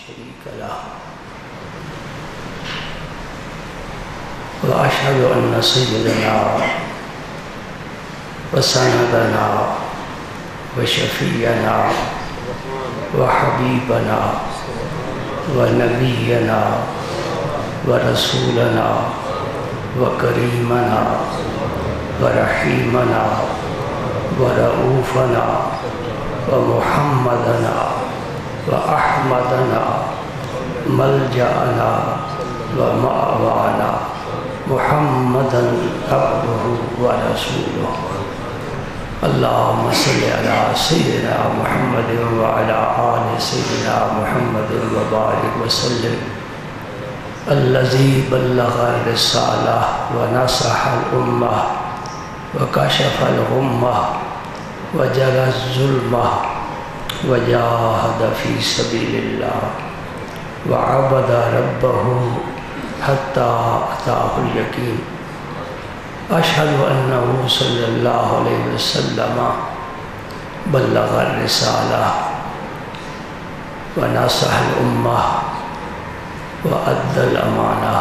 شريك له وأشهد أن سيدنا وسندنا وشفيعنا وحبيبنا ونبينا ورسولنا وكريمنا ورحيمنا ورؤوفنا ومحمدنا وأحمدنا ملجأنا ومأوانا محمدا عبده ورسوله اللهم صل على سيدنا محمد وعلى آل سيدنا محمد وبارك وسلم الذي بلغ الرسالة ونصح الأمة وكشف الغمة وجلى الظلمة وجاهد في سبيل الله وعبد ربه حتى أتاه اليقين أشهد أنه صلى الله عليه وسلم بلغ الرسالة ونصح الأمة وأدى الأمانة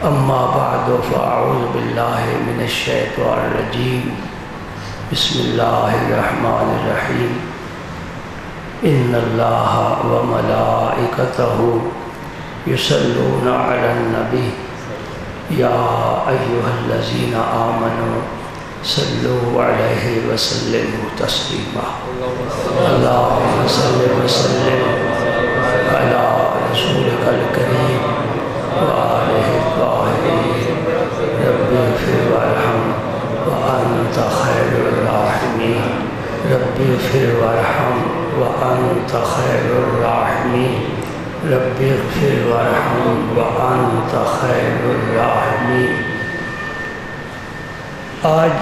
أما بعد فأعوذ بالله من الشيطان الرجيم بسم الله الرحمن الرحيم إن الله وملائكته يصلون على النبي يا أيها الذين آمنوا صلوا عليه وسلموا تسليما اللهم صل وسلم على رسولك الكريم وآله الطاهرين رب اغفر وارحم وأنت خير الراحمين رب اغفر وارحم وأنت خير الراحمين رب اغفر وارحم وأنت خير الراحمين آج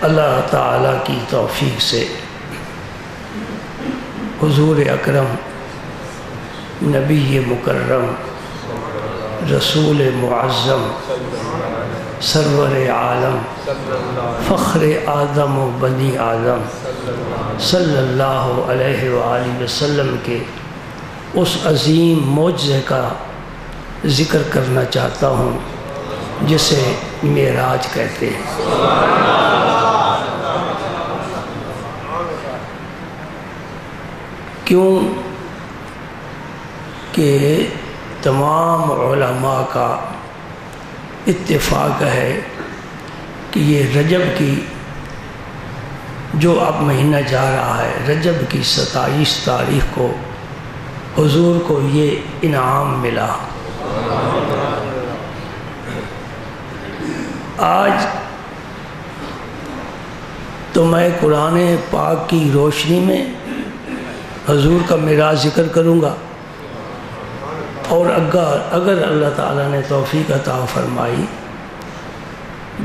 اللہ تعالیٰ کی توفیق سے حضور اکرم نبی مکرم رسول معظم سرور عالم فخر آدم و بنی آدم صلی اللہ علیہ وآلہ وسلم کے اس عظیم معجزے کا ذکر کرنا چاہتا ہوں جسے معراج کہتے ہیں۔ کیوں کہ تمام علماء کا اتفاق ہے کہ یہ رجب کی جو اب مہینہ جا رہا ہے رجب کی 27 تاریخ کو حضور کو یہ انعام ملا۔ آج تو میں قرآن پاک کی روشنی میں حضور کا معراج ذکر کروں گا، اور اگر اللہ تعالیٰ نے توفیق عطا فرمائی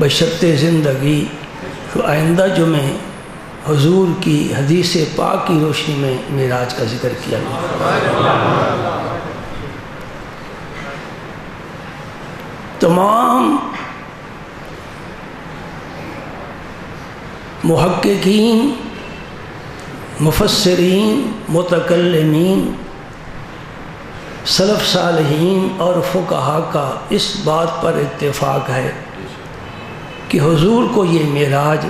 بشرط زندگی تو آئندہ جمعے حضور کی حدیث پاک کی روشنی میں معراج کا ذکر کیا گیا۔ تمام محققین، مفسرین، متکلمین، سلف صالحین اور فقہا کا اس بات پر اتفاق ہے کہ حضور کو یہ معراج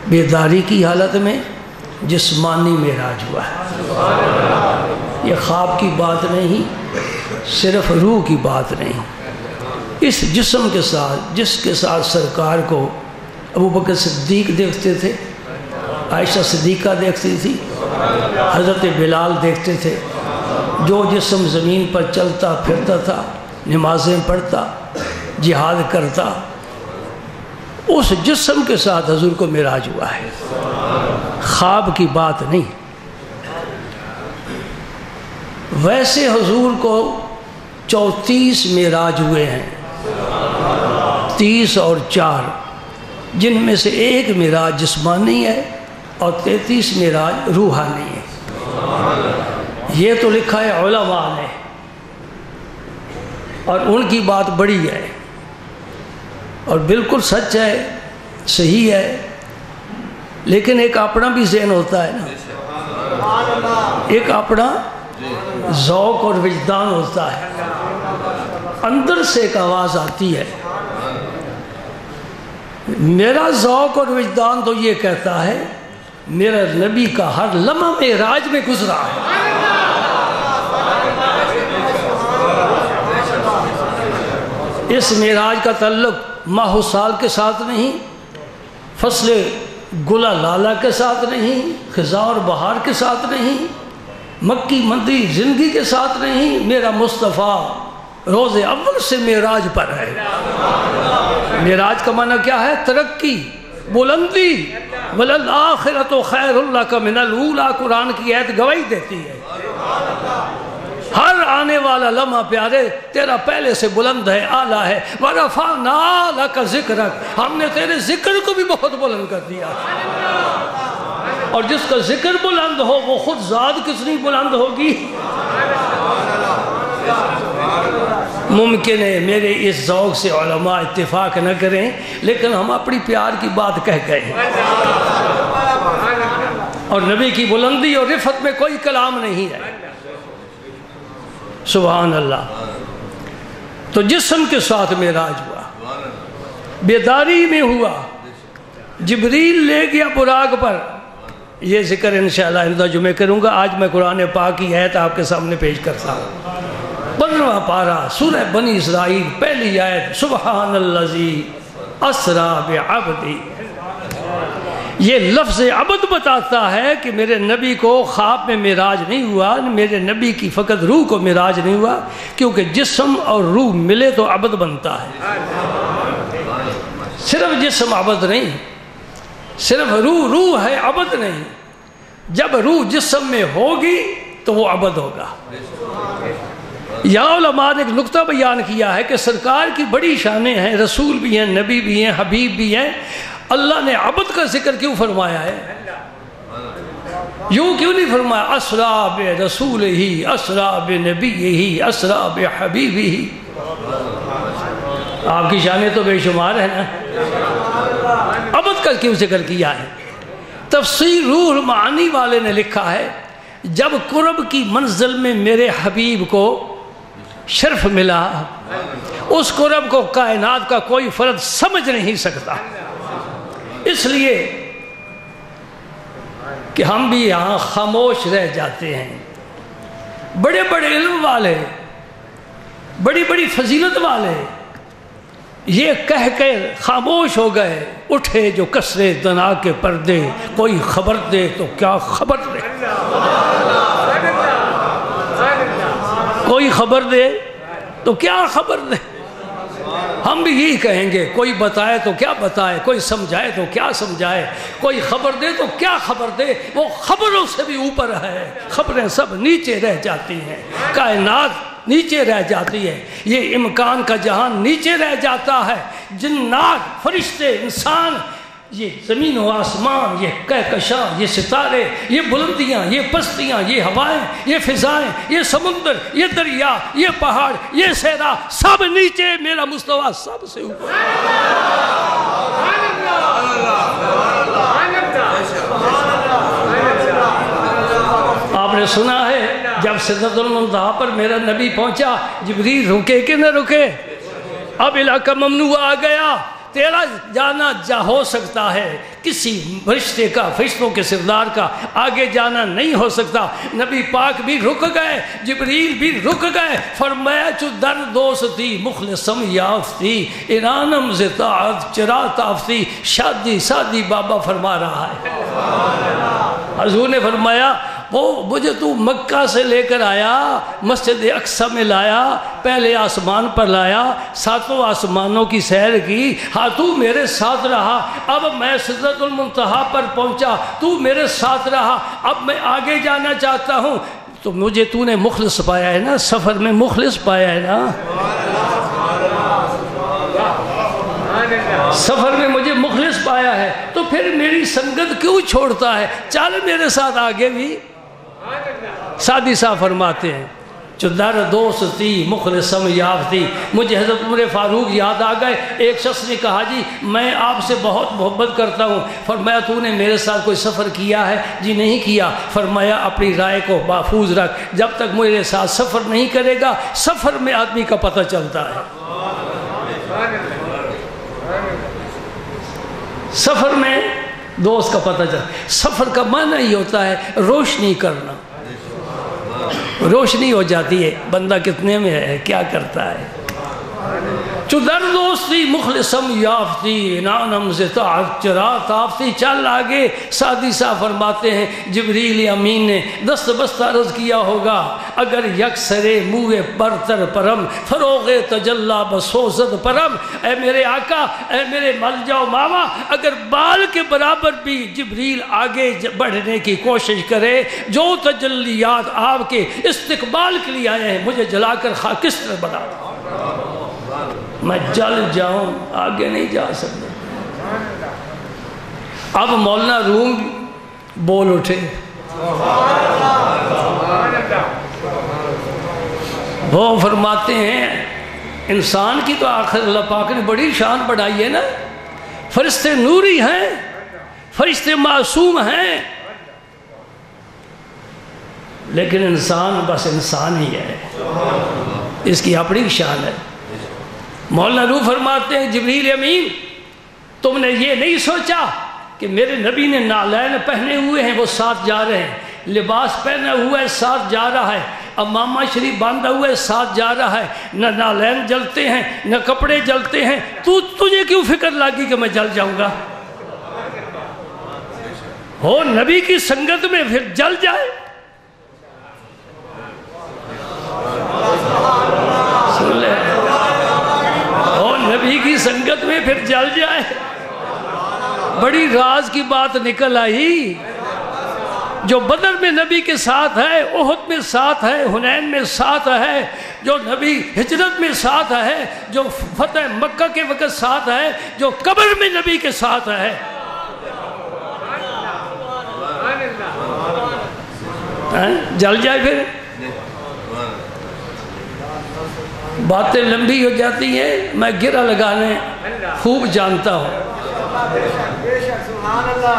بیداری کی حالت میں جسمانی معراج ہوا ہے۔ یہ خواب کی بات نہیں، صرف روح کی بات نہیں۔ اس جسم کے ساتھ جس کے ساتھ سرکار کو ابو بکر صدیق دیکھتے تھے، عائشہ صدیقہ دیکھتی تھی، حضرت بلال دیکھتے تھے، جو جسم زمین پر چلتا پھرتا تھا، نمازیں پڑھتا، جہاد کرتا، اس جسم کے ساتھ حضور کو معراج ہوا ہے، خواب کی بات نہیں۔ ویسے حضور کو 34 معراج ہوئے ہیں، 30 اور 4، جن میں سے ایک معراج جسمانی ہے اور 33 معراج روحانی ہے۔ یہ تو لکھا ہے علماء نے، اور ان کی بات بڑی ہے اور بالکل سچ ہے، صحیح ہے لیکن ایک اپنا بھی ذہن ہوتا ہے نا، ایک اپنا ذوق اور وجدان ہوتا ہے، اندر سے ایک آواز آتی ہے۔ میرا ذوق اور وجدان تو یہ کہتا ہے میرا نبی کا ہر لمحہ معراج میں گزرا ہے۔ اس معراج کا تعلق ماہ و سال کے ساتھ نہیں، فصل گلہ لالا کے ساتھ نہیں، خزاں اور بہار کے ساتھ نہیں، مکی مندی زندگی کے ساتھ نہیں، میرا مصطفیٰ روز اول سے معراج پر ہے۔ معراج کا معنی کیا ہے؟ ترقی، بلندی۔ وَلَلْآخِرَةُ خَيْرٌ لَكَ مِنَ الْأُولَىٰ، قرآن کی آیت گواہی دیتی ہے۔ ہر آنے والا لمحہ پیارے تیرا پہلے سے بلند ہے، اعلیٰ ہے۔ وَرَفَعْنَا لَكَ ذِكْرَكَ، ہم نے تیرے ذکر کو بھی بہت بلند کر دیا۔ اور جس کا ذکر بلند ہو وہ خود ذات کتنی بلند ہوگی۔ ممکن ہے میرے اس ذوق سے علماء اتفاق نہ کریں، لیکن ہم اپنی پیار کی بات کہہ گئے ہیں، اور نبی کی بلندی اور رفعت میں کوئی کلام نہیں ہے۔ سبحان اللہ۔ تو جسم کے ساتھ معراج ہوا، بیداری میں ہوا، جبریل لے گیا براق پر۔ یہ ذکر انشاءاللہ آئندہ جمعہ کروں گا، آج میں قرآن پاک کی آیت آپ کے سامنے پیش کرتا ہوں۔ 15واں پارہ سورہ بنی اسرائیل، پہلی آیت، سبحان الذی اسریٰ بعبدہ۔ یہ لفظ عبد بتاتا ہے کہ میرے نبی کو خواب میں معراج نہیں ہوا، میرے نبی کی فقط روح کو معراج نہیں ہوا، کیونکہ جسم اور روح ملے تو عبد بنتا ہے۔ صرف جسم عبد نہیں، صرف روح ہے، عبد نہیں۔ جب روح جسم میں ہوگی تو وہ عبد ہوگا۔ یا علماء نے ایک نقطہ بیان کیا ہے کہ سرکار کی بڑی شانیں ہیں، رسول بھی ہیں، نبی بھی ہیں، حبیب بھی ہیں، اللہ نے عبد کا ذکر کیوں فرمایا ہے؟ یوں کیوں نہیں فرمایا اسریٰ برسولہ، اسریٰ بنبیہ، اسریٰ بحبیبہ؟ آپ کی شانیں تو بے شمار ہیں نا، عبد کا کیوں ذکر کیا ہے؟ تفسیر روح المعانی والے نے لکھا ہے جب قرب کی منزل میں میرے حبیب کو شرف ملا، اس قرب کو کائنات کا کوئی فرد سمجھ نہیں سکتا، اس لیے کہ ہم بھی یہاں خاموش رہ جاتے ہیں۔ بڑے بڑے علم والے، بڑی بڑی فضیلت والے یہ کہہ کے خاموش ہو گئے، اٹھے جو کسرے دنا کے پردے، کوئی خبر دے تو کیا خبر دے، کوئی خبر دے تو کیا خبر دے۔ ہم بھی یہی کہیں گے، کوئی بتائے تو کیا بتائے، کوئی سمجھائے تو کیا سمجھائے، کوئی خبر دے تو کیا خبر دے، وہ خبروں سے بھی اوپر ہے، خبریں سب نیچے رہ جاتی ہیں، کائنات نیچے رہ جاتی ہے، یہ امکان کا جہان نیچے رہ جاتا ہے، جنات، فرشتے، انسان، یہ زمین و آسمان، یہ کہکشاں، یہ ستارے، یہ بلندیاں، یہ پستیاں، یہ ہوائیں، یہ فضائیں، یہ سمندر، یہ دریا، یہ پہاڑ، یہ صحرا، سب نیچے، میرا مصطفیٰ سب سے اوپر۔ آپ نے سنا ہے جب سدرۃ المنتہا پر میرا نبی پہنچا، جبریل رکے کہ نہ رکے؟ اب علاقہ ممنوع آ گیا، تیرا جانا ہو سکتا ہے، کسی فرشتے کا، فرشتوں کے سردار کا آگے جانا نہیں ہو سکتا۔ نبی پاک بھی رک گئے، جبریل بھی رک گئے، فرمایا چو در دوستی مخلصم یافتی، ایرانم زطاعت چرا تافتی، شادی سادی بابا فرما رہا ہے۔ حضور نے فرمایا وہ مجھے تو مکہ سے لے کر آیا، مسجد اقصی میں لایا، پہلے آسمان پر لایا، ساتوں آسمانوں کی سیر کی، ہاں تو میرے ساتھ رہا، اب میں سدرۃ المنتہا پر پہنچا، تو میرے ساتھ رہا، اب میں آگے جانا چاہتا ہوں، تو مجھے تو نے مخلص پایا ہے نا، سفر میں مخلص پایا ہے نا، سفر میں مجھے مخلص پایا ہے، تو پھر میری سنگت کیوں چھوڑتا ہے؟ چل میرے ساتھ آگے بھی۔ سادی صاحب فرماتے ہیں جو در دوست تھی مخلصم یافتی. مجھے حضرت عمر فاروق یاد آ گئے. ایک شخص نے کہا جی میں آپ سے بہت محبت کرتا ہوں. فرمایا تو نے میرے ساتھ کوئی سفر کیا ہے؟ جی نہیں کیا. فرمایا اپنی رائے کو محفوظ رکھ، جب تک میرے ساتھ سفر نہیں کرے گا سفر میں آدمی کا پتہ چلتا ہے. سفر میں دوست کا پتہ چلتا. سفر کا معنی ہی ہوتا ہے روشنی کرنا. روشنی ہو جاتی ہے بندہ کتنے میں ہے، کیا کرتا ہے. چو در دوستی مخلصم یافتی نانم سے چرا تافتی. چل آگے. سعدی صاحب فرماتے ہیں جبریل امین نے دست بست عرض کیا ہوگا اگر یک سرے موے برتر پرم فروغ تجلا بسوزد پرم. اے میرے آقا، اے میرے مل جاؤ ماما، اگر بال کے برابر بھی جبریل آگے بڑھنے کی کوشش کرے، جو تجلیات آپ کے استقبال کے لیے آئے ہیں مجھے جلا کر خاکستر بنا دو، میں جل جاؤں، آگے نہیں جا سکتا. اب مولانا روم بول اٹھے. وہ فرماتے ہیں انسان کی تو آخر اللہ پاک نے بڑی شان بڑھائی ہے نا. فرشتے نوری ہیں، فرشتے معصوم ہیں، لیکن انسان بس انسان ہی ہے، اس کی اپنی شان ہے. مولانا روح فرماتے ہیں جبریل امین تم نے یہ نہیں سوچا کہ میرے نبی نے نالین پہنے ہوئے ہیں، وہ ساتھ جا رہے ہیں، لباس پہنا ہوا ہے ساتھ جا رہا ہے، امامہ شریف باندھا ہوا ہے ساتھ جا رہا ہے، نہ نالین جلتے ہیں نہ کپڑے جلتے ہیں، تجھے کیوں فکر لگی کہ میں جل جاؤں گا؟ ہو نبی کی سنگت میں پھر جل جائے. سن لے، نبی کی سنگت میں پھر جل جائے. بڑی راز کی بات نکل آئی. جو بدر میں نبی کے ساتھ ہے، احد میں ساتھ ہے، حنین میں ساتھ ہے، جو نبی ہجرت میں ساتھ ہے، جو فتح مکہ کے وقت ساتھ ہے، جو قبر میں نبی کے ساتھ ہے، جل جائے پھر. باتیں لمبی ہو جاتی ہیں، میں گرہ لگانے خوب جانتا ہوں.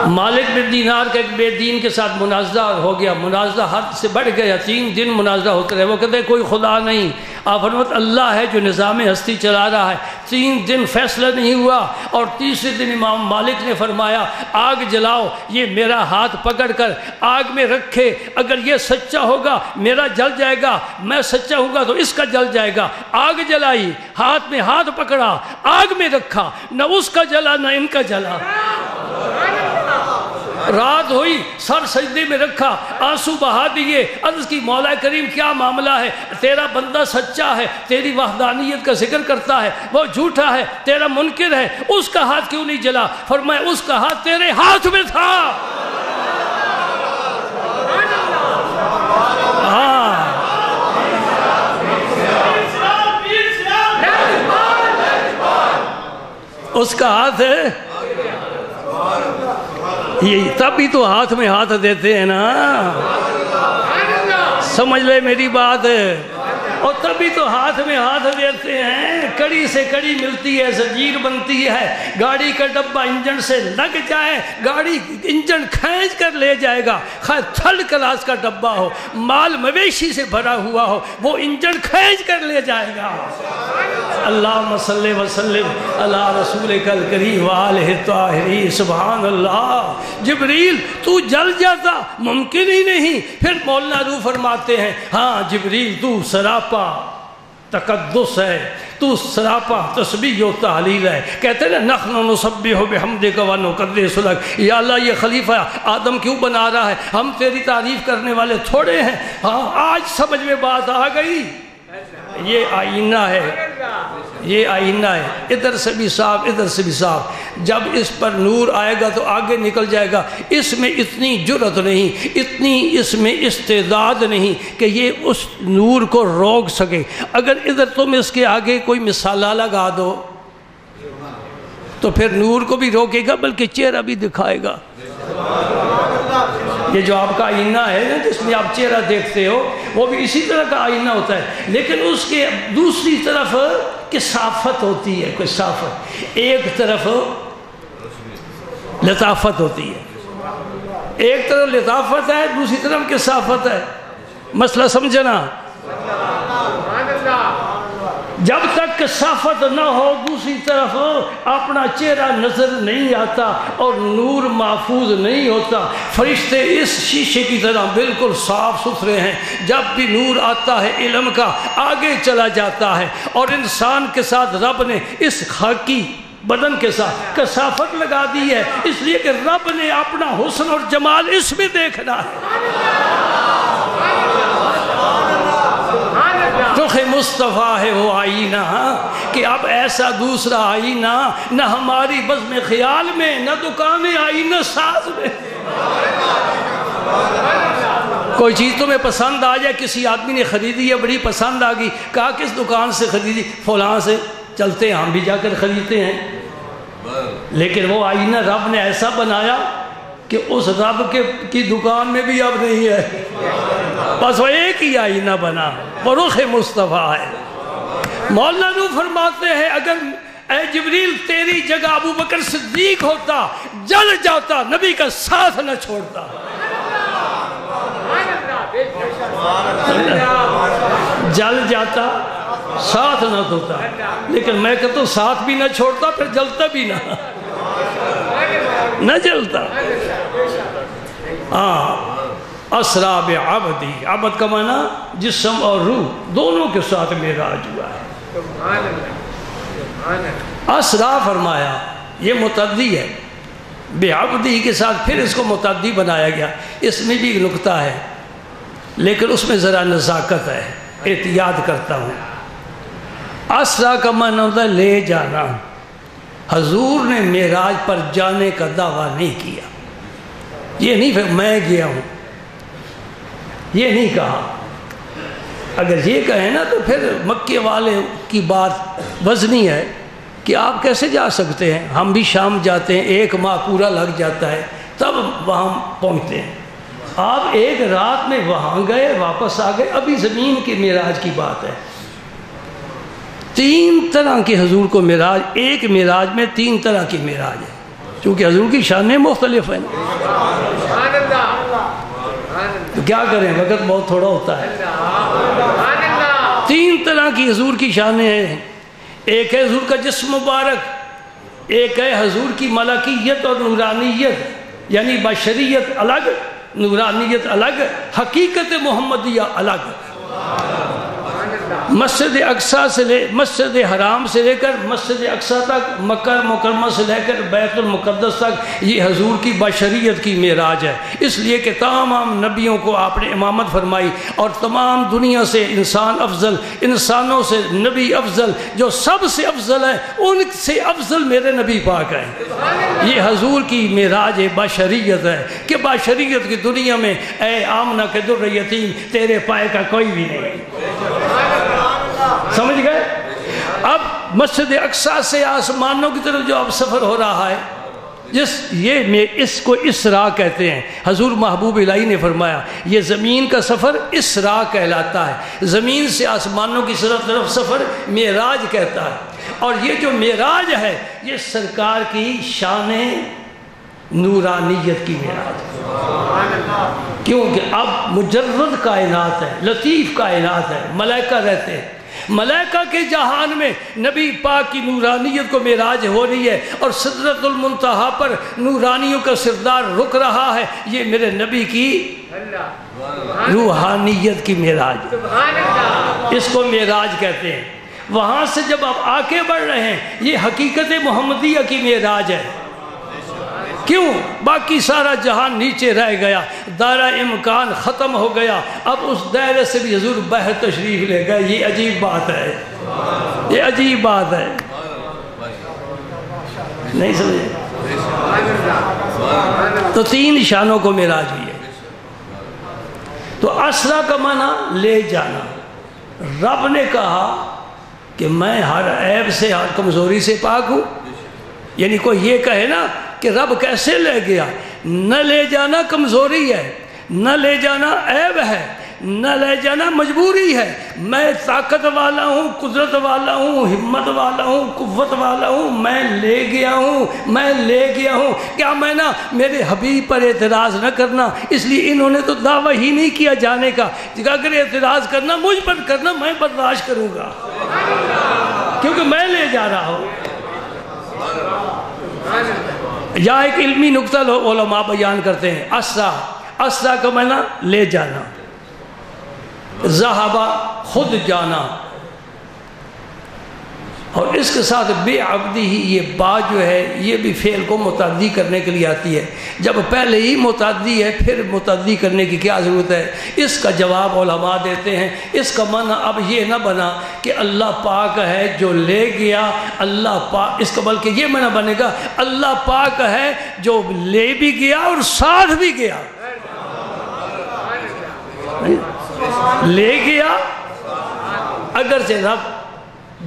مالک بن دینار کا ایک بے دین کے ساتھ مناظرہ ہو گیا، مناظرہ حد سے بڑھ گیا، 3 دن مناظرہ ہوتا رہے. وہ کہتے کوئی خدا نہیں، آپ فرماتے اللہ ہے جو نظام ہستی چلا رہا ہے. 3 دن فیصلہ نہیں ہوا، اور تیسرے دن امام مالک نے فرمایا آگ جلاؤ. یہ میرا ہاتھ پکڑ کر آگ میں رکھے، اگر یہ سچا ہوگا میرا جل جائے گا، میں سچا ہوں گا تو اس کا جل جائے گا. آگ جلائی، ہاتھ میں ہاتھ پکڑا، آگ میں رکھا، نہ اس کا جلا نہ ان کا جلا. رات ہوئی، سر سجدے میں رکھا، آنسو بہا دیے، عرض کی مولا کریم کیا معاملہ ہے؟ تیرا بندہ سچا ہے، تیری وحدانیت کا ذکر کرتا ہے، وہ جھوٹا ہے، تیرا منکر ہے، اس کا ہاتھ کیوں نہیں جلا؟ فرمایا اس کا ہاتھ تیرے ہاتھ میں تھا. اس کا ہاتھ ہے، یہ تبھی تو ہاتھ میں ہاتھ دیتے ہیں نا، سمجھ لے میری بات. اور تبھی تو ہاتھ میں ہاتھ دیتے ہیں. کڑی سے کڑی ملتی ہے، زنجیر بنتی ہے. گاڑی کا ڈبہ انجن سے لگ جائے، گاڑی انجن کھینچ کر لے جائے گا. خیر تھرڈ کلاس کا ڈبہ ہو، مال مویشی سے بھرا ہوا ہو، وہ انجن کھینچ کر لے جائے گا. اللہم صلی وسلم علی رسولک الکریم وآلہ الطاہرین. سبحان اللہ. جبریل تو جل جاتا، ممکن ہی نہیں. پھر مولانا روح فرماتے ہیں ہاں جبریل تو سراپا تقدس ہے، تو سراپا تسبیح و تحلیل ہے. کہتے ہیں نحن نسبح بحمدک و نقدس لک. یا اللہ یہ خلیفہ آدم کیوں بنا رہا ہے؟ ہم تیری تعریف کرنے والے تھوڑے ہیں. ہاں آج سمجھ میں بات آ گئی. یہ آئینہ ہے، یہ آئینہ ہے. ادھر سے بھی صاف، ادھر سے بھی صاف. جب اس پر نور آئے گا تو آگے نکل جائے گا. اس میں اتنی جرأت نہیں، اتنی اس میں استعداد نہیں کہ یہ اس نور کو روک سکے. اگر ادھر تم اس کے آگے کوئی مثالہ لگا دو تو پھر نور کو بھی روکے گا بلکہ چہرہ بھی دکھائے گا. یہ جو آپ کا آئینہ ہے نا جس میں آپ چہرہ دیکھتے ہو، وہ بھی اسی طرح کا آئینہ ہوتا ہے، لیکن اس کے دوسری طرف کثافت ہوتی ہے، کثافت، ایک طرف لطافت ہوتی ہے، ایک طرف لطافت ہے، دوسری طرف کثافت ہے۔ مسئلہ سمجھنا، جب تک کثافت نہ ہو دوسری طرف اپنا چہرہ نظر نہیں آتا اور نور محفوظ نہیں ہوتا۔ فرشتے اس شیشے کی طرح بالکل صاف ستھرے ہیں، جب بھی نور آتا ہے علم کا آگے چلا جاتا ہے، اور انسان کے ساتھ رب نے اس خاکی بدن کے ساتھ کثافت لگا دی ہے، اس لیے کہ رب نے اپنا حسن اور جمال اس میں دیکھنا ہے۔ رخ مصطفیٰ ہے وہ آئینہ کہ اب ایسا دوسرا آئینہ نہ ہماری بزم خیال میں، نہ دکان آئینہ ساز میں۔ کوئی چیز تمہیں پسند آ جائے، کسی آدمی نے خریدی ہے، بڑی پسند آ گئی، کہا کس دکان سے خریدی؟ فلاں سے، چلتے ہیں ہم بھی جا کر خریدتے ہیں، لیکن وہ آئینہ رب نے ایسا بنایا کہ اس رب کی دکان میں بھی اب نہیں ہے، بس وہ ایک ہی آئینہ بنا، وہ رخ مصطفیٰ ہے۔ مولانا نو فرماتے ہیں اگر اے جبریل تیری جگہ ابو بکر صدیق ہوتا جل جاتا، نبی کا ساتھ نہ چھوڑتا، جل جاتا ساتھ نہ ہوتا، لیکن میں کہتا ہوں ساتھ بھی نہ چھوڑتا پھر جلتا بھی نہ جلتا۔ اسرا بعبدی، عبد کا معنی جسم اور روح دونوں کے ساتھ معراج ہوا ہے۔ اسرا فرمایا، یہ متعدی ہے، بعبدی کے ساتھ پھر اس کو متعدی بنایا گیا۔ اس میں بھی ایک نکتہ ہے لیکن اس میں ذرا نزاکت ہے، احتیاط کرتا ہوں۔ اسرا کا معنی ہوتا ہے لے جانا۔ حضور نے معراج پر جانے کا دعویٰ نہیں کیا، یہ نہیں پھر میں گیا ہوں، یہ نہیں کہا۔ اگر یہ کہیں نا تو پھر مکے والے کی بات وزنی ہے کہ آپ کیسے جا سکتے ہیں، ہم بھی شام جاتے ہیں، 1 ماہ پورا لگ جاتا ہے تب وہاں پہنچتے ہیں، آپ ایک رات میں وہاں گئے واپس آ گئے۔ ابھی زمین کے معراج کی بات ہے۔ 3 طرح کے حضور کو معراج، ایک معراج میں 3 طرح کی معراج ہے، چونکہ حضور کی شانیں مختلف ہیں، تو کیا کریں، وقت بہت تھوڑا ہوتا ہے۔ 3 طرح کی حضور کی شانیں ہیں، ایک ہے حضور کا جسم مبارک، ایک ہے حضور کی ملکیت اور نورانیت، یعنی بشریت الگ، نورانیت الگ، حقیقت محمدیہ الگ۔ مسجد اقصیٰ سے مسجد حرام سے لے کر مسجد اقصیٰ تک، مکہ مکرمہ سے لے کر بیت المقدس تک، یہ حضور کی بشریت کی معراج ہے۔ اس لیے کہ تمام نبیوں کو آپ نے امامت فرمائی، اور تمام دنیا سے انسان افضل، انسانوں سے نبی افضل، جو سب سے افضل ہے ان سے افضل میرے نبی پاک ہیں۔ یہ حضور کی معراج بشریت ہے کہ بشریت کی دنیا میں اے آمنہ کے در یتیم تیرے پائے کا کوئی بھی نہیں۔ سمجھ گئے؟ اب مسجد اقصیٰ سے آسمانوں کی طرف جو اب سفر ہو رہا ہے، اس کو اسراء کہتے ہیں۔ حضور محبوب الہی نے فرمایا یہ زمین کا سفر اسراء کہلاتا ہے، زمین سے آسمانوں کی طرف سفر معراج کہتا ہے۔ اور یہ جو معراج ہے یہ سرکار کی شان نورانیت کی معراج ہے، کیونکہ اب مجرد کائنات ہے، لطیف کائنات ہے، ملائکہ رہتے ہیں، ملائکہ کے جہان میں نبی پاک کی نورانیت کو معراج ہو رہی ہے، اور سدرۃ المنتہا پر نورانیوں کا سردار رک رہا ہے، یہ میرے نبی کی روحانیت کی معراج، اس کو معراج کہتے ہیں۔ وہاں سے جب آپ آگے بڑھ رہے ہیں یہ حقیقت محمدیہ کی معراج ہے۔ کیوں؟ باقی سارا جہان نیچے رہ گیا، دائرہ امکان ختم ہو گیا، اب اس دائرے سے بھی حضور باہر تشریف لے گئے۔ یہ عجیب بات ہے، یہ عجیب بات ہے، نہیں سمجھے؟ تو 3 شانوں کو معراج ہوئی ہے۔ تو اسرا کا معنی لے جانا۔ رب نے کہا کہ میں ہر عیب سے، ہر کمزوری سے پاک ہوں۔ یعنی کوئی یہ کہے نا کہ رب کیسے لے گیا، نہ لے جانا کمزوری ہے، نہ لے جانا عیب ہے، نہ لے جانا مجبوری ہے. میں طاقت والا ہوں، قدرت والا ہوں، ہمت والا ہوں، قوت والا ہوں، میں لے گیا ہوں. کیا میں نا میرے حبیب پر اعتراض نہ کرنا، اس لیے انہوں نے تو دعویٰ ہی نہیں کیا جانے کا. اگر اعتراض کرنا مجھ پر کرنا، میں برداشت کروں گا کیونکہ میں لے جا رہا ہوں. یا ایک علمی نقطہ علماء بیان کرتے ہیں، اسرا کا معنی لے جانا، ذہبہ خود جانا، اور اس کے ساتھ بے عبدی ہی، یہ با جو ہے یہ بھی فعل کو متعدی کرنے کے لیے آتی ہے. جب پہلے ہی متعدی ہے پھر متعدی کرنے کی کیا ضرورت ہے؟ اس کا جواب علماء دیتے ہیں. اس کا معنی اب یہ نہ بنا کہ اللہ پاک ہے جو لے گیا، اللہ پاک، اس کا بلکہ یہ معنی بنے گا اللہ پاک ہے جو لے بھی گیا اور ساتھ بھی گیا. لے گیا اگرچہ رب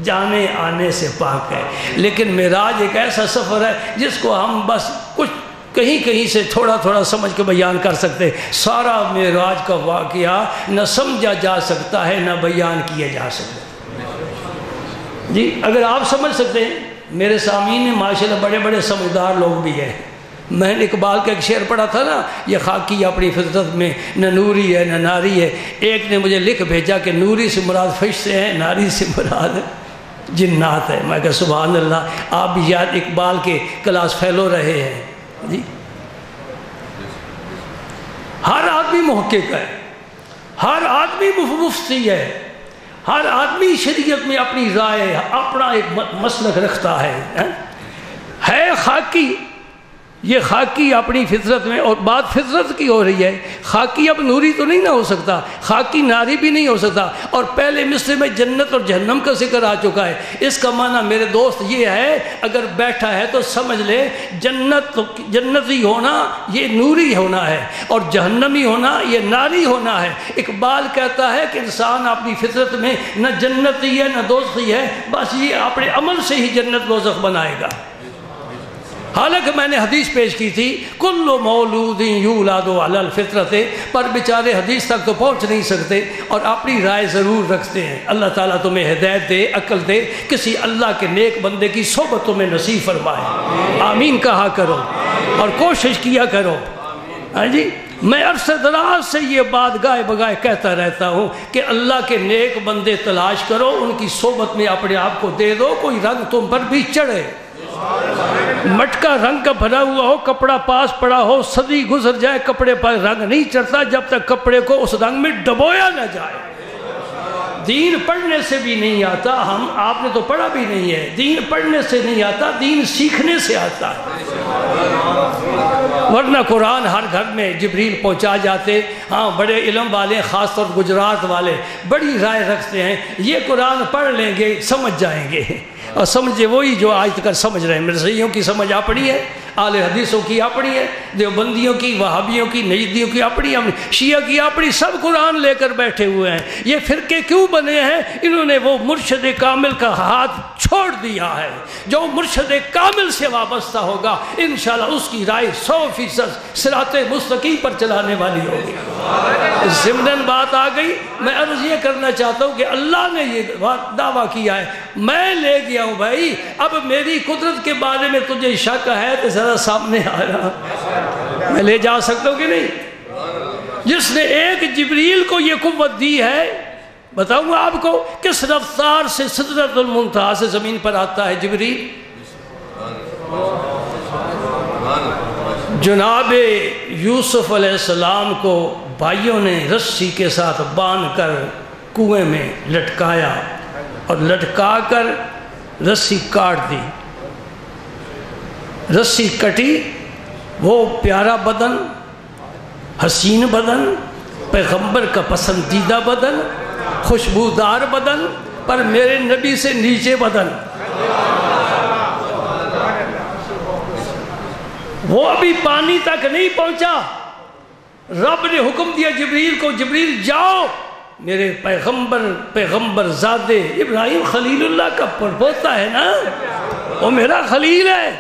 جانے آنے سے پاک ہے، لیکن معراج ایک ایسا سفر ہے جس کو ہم بس کچھ کہیں سے تھوڑا سمجھ کے بیان کر سکتے. سارا معراج کا واقعہ نہ سمجھا جا سکتا ہے نہ بیان کیا جا سکتا. جی اگر آپ سمجھ سکتے ہیں، میرے سامعین میں ماشاءاللہ بڑے بڑے سمجھدار لوگ بھی ہیں. میں نے اقبال کا ایک شعر پڑھا تھا نا، یہ خاکی اپنی فطرت میں نہ نوری ہے نہ ناری ہے. ایک نے مجھے لکھ بھیجا کہ نوری سے مراد فرشتے ہیں، ناری سے مراد جنات ہے. میں کہا سبحان اللہ، آپ بھی یاد اقبال کے کلاس فیلو رہے ہیں. جی ہر آدمی محقق ہے، ہر آدمی مفتی ہے، ہر آدمی شریعت میں اپنی رائے، اپنا ایک مسلک رکھتا ہے خاکی. یہ خاکی اپنی فطرت میں، اور بات فطرت کی ہو رہی ہے. خاکی اب نوری تو نہیں نہ ہو سکتا، خاکی ناری بھی نہیں ہو سکتا. اور پہلے مصرے میں جنت اور جہنم کا ذکر آ چکا ہے. اس کا معنی میرے دوست یہ ہے، اگر بیٹھا ہے تو سمجھ لے جنتی ہونا یہ نوری ہونا ہے، اور جہنمی ہونا یہ ناری ہونا ہے. اقبال کہتا ہے کہ انسان اپنی فطرت میں نہ جنتی ہے نہ دوزخی ہے، بس یہ اپنے عمل سے ہی جنت دوزخ بنائے گا. حالانکہ میں نے حدیث پیش کی تھی کل مولود یولد علی الفطرت، پر بیچارے حدیث تک تو پہنچ نہیں سکتے اور اپنی رائے ضرور رکھتے ہیں. اللہ تعالیٰ تمہیں ہدایت دے، عقل دے، کسی اللہ کے نیک بندے کی صحبت تمہیں نصیب فرمائے. آمین کہا کرو اور کوشش کیا کرو. ہاں جی میں عرصہ دراز سے یہ بات گائے بگائے کہتا رہتا ہوں کہ اللہ کے نیک بندے تلاش کرو، ان کی صحبت میں اپنے آپ کو دے دو، کوئی رنگ تم پر بھی چڑھے. مٹکا رنگ کا بھرا ہوا ہو، کپڑا پاس پڑا ہو، صدی گزر جائے کپڑے پر رنگ نہیں چڑھتا جب تک کپڑے کو اس رنگ میں ڈبویا نہ جائے. دین پڑھنے سے بھی نہیں آتا، آپ نے تو پڑھا بھی نہیں ہے. دین پڑھنے سے نہیں آتا، دین سیکھنے سے آتا ہے. ورنہ قرآن ہر گھر میں جبریل پہنچا جاتے. ہاں بڑے علم والے، خاص طور گجرات والے بڑی رائے رکھتے ہیں، یہ قرآن پڑھ لیں گے سمجھ جائیں گے. اور سمجھے وہی جو آج تک سمجھ رہے ہیں. مرزائیوں کی سمجھ اپنی ہے، اہل حدیثوں کی اپنی ہے، دیوبندیوں کی، وہابیوں کی، نجدیوں کی اپنی، شیعہ کی اپنی، سب قرآن لے کر بیٹھے ہوئے ہیں. یہ فرقے کیوں بنے ہیں؟ انہوں نے وہ مرشد کامل کا ہاتھ چھوڑ دیا ہے. جو مرشد کامل سے وابستہ ہوگا انشاءاللہ اس کی رائے 100% صراط مستقیم پر چلانے والی ہوگی. ضمناً بات آ گئی. میں عرض یہ کرنا چاہتا ہوں کہ اللہ نے یہ دعویٰ کیا ہے، میں لے گیا ہوں. بھائی اب میری قدرت کے بارے میں تجھے شک ہے تو ذرا سامنے آ رہا، میں لے جا سکتا ہوں کہ نہیں؟ جس نے ایک جبریل کو یہ قوت دی ہے، بتاؤں گا آپ کو کس رفتار سے سدرۃ المنتہا سے زمین پر آتا ہے جبریل. جناب یوسف علیہ السلام کو بھائیوں نے رسی کے ساتھ باندھ کر کنویں میں لٹکایا اور لٹکا کر رسی کاٹ دی. رسی کٹی، وہ پیارا بدن، حسین بدن، پیغمبر کا پسندیدہ بدن، خوشبودار بدن، پر میرے نبی سے نیچے بدن. وہ ابھی پانی تک نہیں پہنچا. رب نے حکم دیا جبریل کو، جبریل جاؤ، میرے پیغمبر زادے ابراہیم خلیل اللہ کا پڑپوتا ہے نا، وہ میرا خلیل ہے،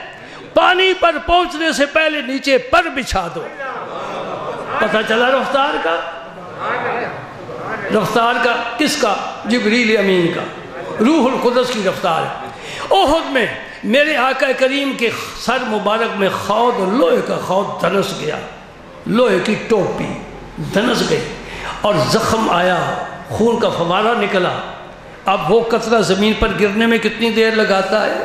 پانی پر پہنچنے سے پہلے نیچے پر بچھا دو. پتہ چلا رفتار کا. رفتار کا کس کا؟ جبریل امین کا، روح القدس کی رفتار ہے۔ احد میں میرے آقا کریم کے سر مبارک میں خود لوہے کا خود دھنس گیا، لوہے کی ٹوپی دھنس گئی اور زخم آیا، خون کا فوارہ نکلا۔ اب وہ قطرہ زمین پر گرنے میں کتنی دیر لگاتا ہے؟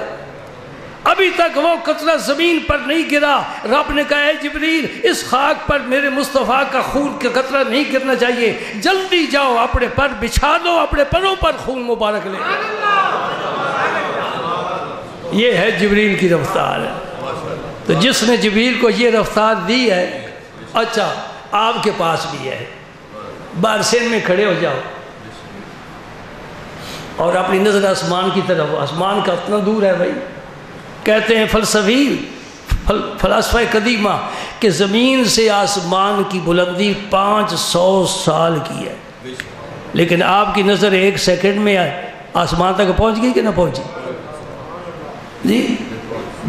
ابھی تک وہ قطرہ زمین پر نہیں گرا۔ رب نے کہا اے جبریل، اس خاک پر میرے مصطفیٰ کا خون کا قطرہ نہیں گرنا چاہیے، جلدی جاؤ اپنے پر بچھا دو، اپنے پروں پر خون مبارک لے۔ یہ ہے جبریل کی رفتار ہے۔ تو جس نے جبریل کو یہ رفتار دی ہے، اچھا آپ کے پاس بھی ہے۔ بارسین میں کھڑے ہو جاؤ اور اپنی نظر آسمان کی طرف، آسمان کا اتنا دور ہے بھائی۔ کہتے ہیں فلاسفہ قدیمہ کہ زمین سے آسمان کی بلندی 500 سال کی ہے، لیکن آپ کی نظر 1 سیکنڈ میں آسمان تک پہنچ گئی کہ نہ پہنچی؟ جی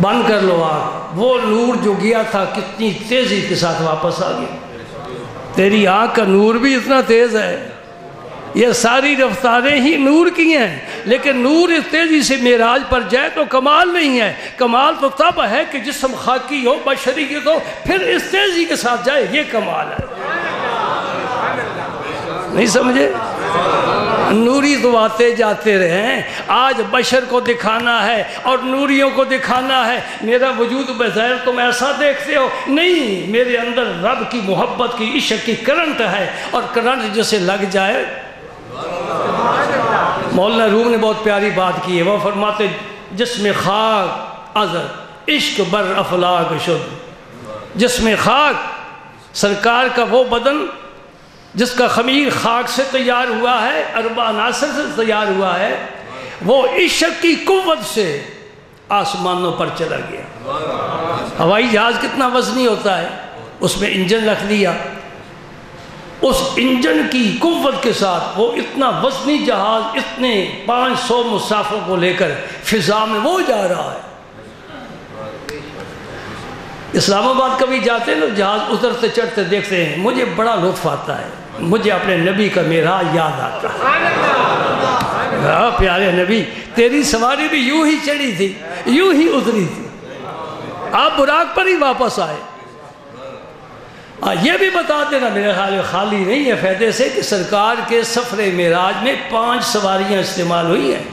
بند کر لو آنکھ، وہ نور جو گیا تھا کتنی تیزی کے ساتھ واپس آ گیا۔ تیری آنکھ کا نور بھی اتنا تیز ہے، یہ ساری رفتاریں ہی نور کی ہیں، لیکن نور اس تیزی سے معراج پر جائے تو کمال نہیں ہے۔ کمال تو تب ہے کہ جسم خاکی ہو، بشریت ہو، پھر اس تیزی کے ساتھ جائے، یہ کمال ہے۔ نہیں سمجھے؟ نوری تو آتے جاتے رہے ہیں، آج بشر کو دکھانا ہے اور نوریوں کو دکھانا ہے میرا وجود بظاہر تم ایسا دیکھتے ہو، نہیں، میرے اندر رب کی محبت کی عشق کی کرنٹ ہے، اور کرنٹ جسے لگ جائے۔ مولانا روم نے بہت پیاری بات کی ہے، وہ فرماتے جسم خاک ازر عشق بر افلاک شد۔ جسم خاک، سرکار کا وہ بدن جس کا خمیر خاک سے تیار ہوا ہے، اربع عناصر سے تیار ہوا ہے، وہ عشق کی قوت سے آسمانوں پر چلا گیا۔ ہوائی جہاز کتنا وزنی ہوتا ہے، اس میں انجن رکھ دیا، اس انجن کی قوت کے ساتھ وہ اتنا وزنی جہاز اتنے 500 مسافروں کو لے کر فضا میں وہ جا رہا ہے۔ اسلام آباد کبھی جاتے ہیں نا، جہاز اترتے چڑھتے دیکھتے ہیں، مجھے بڑا لطف آتا ہے، مجھے اپنے نبی کا معراج یاد آتا ہے۔ پیارے نبی، تیری سواری بھی یوں ہی چڑھی تھی، یوں ہی اتری تھی، آپ براق پر ہی واپس آئے۔ یہ بھی بتا دینا میرے خیال خالی نہیں ہے فائدے سے کہ سرکار کے سفر معراج میں 5 سواریاں استعمال ہوئی ہیں۔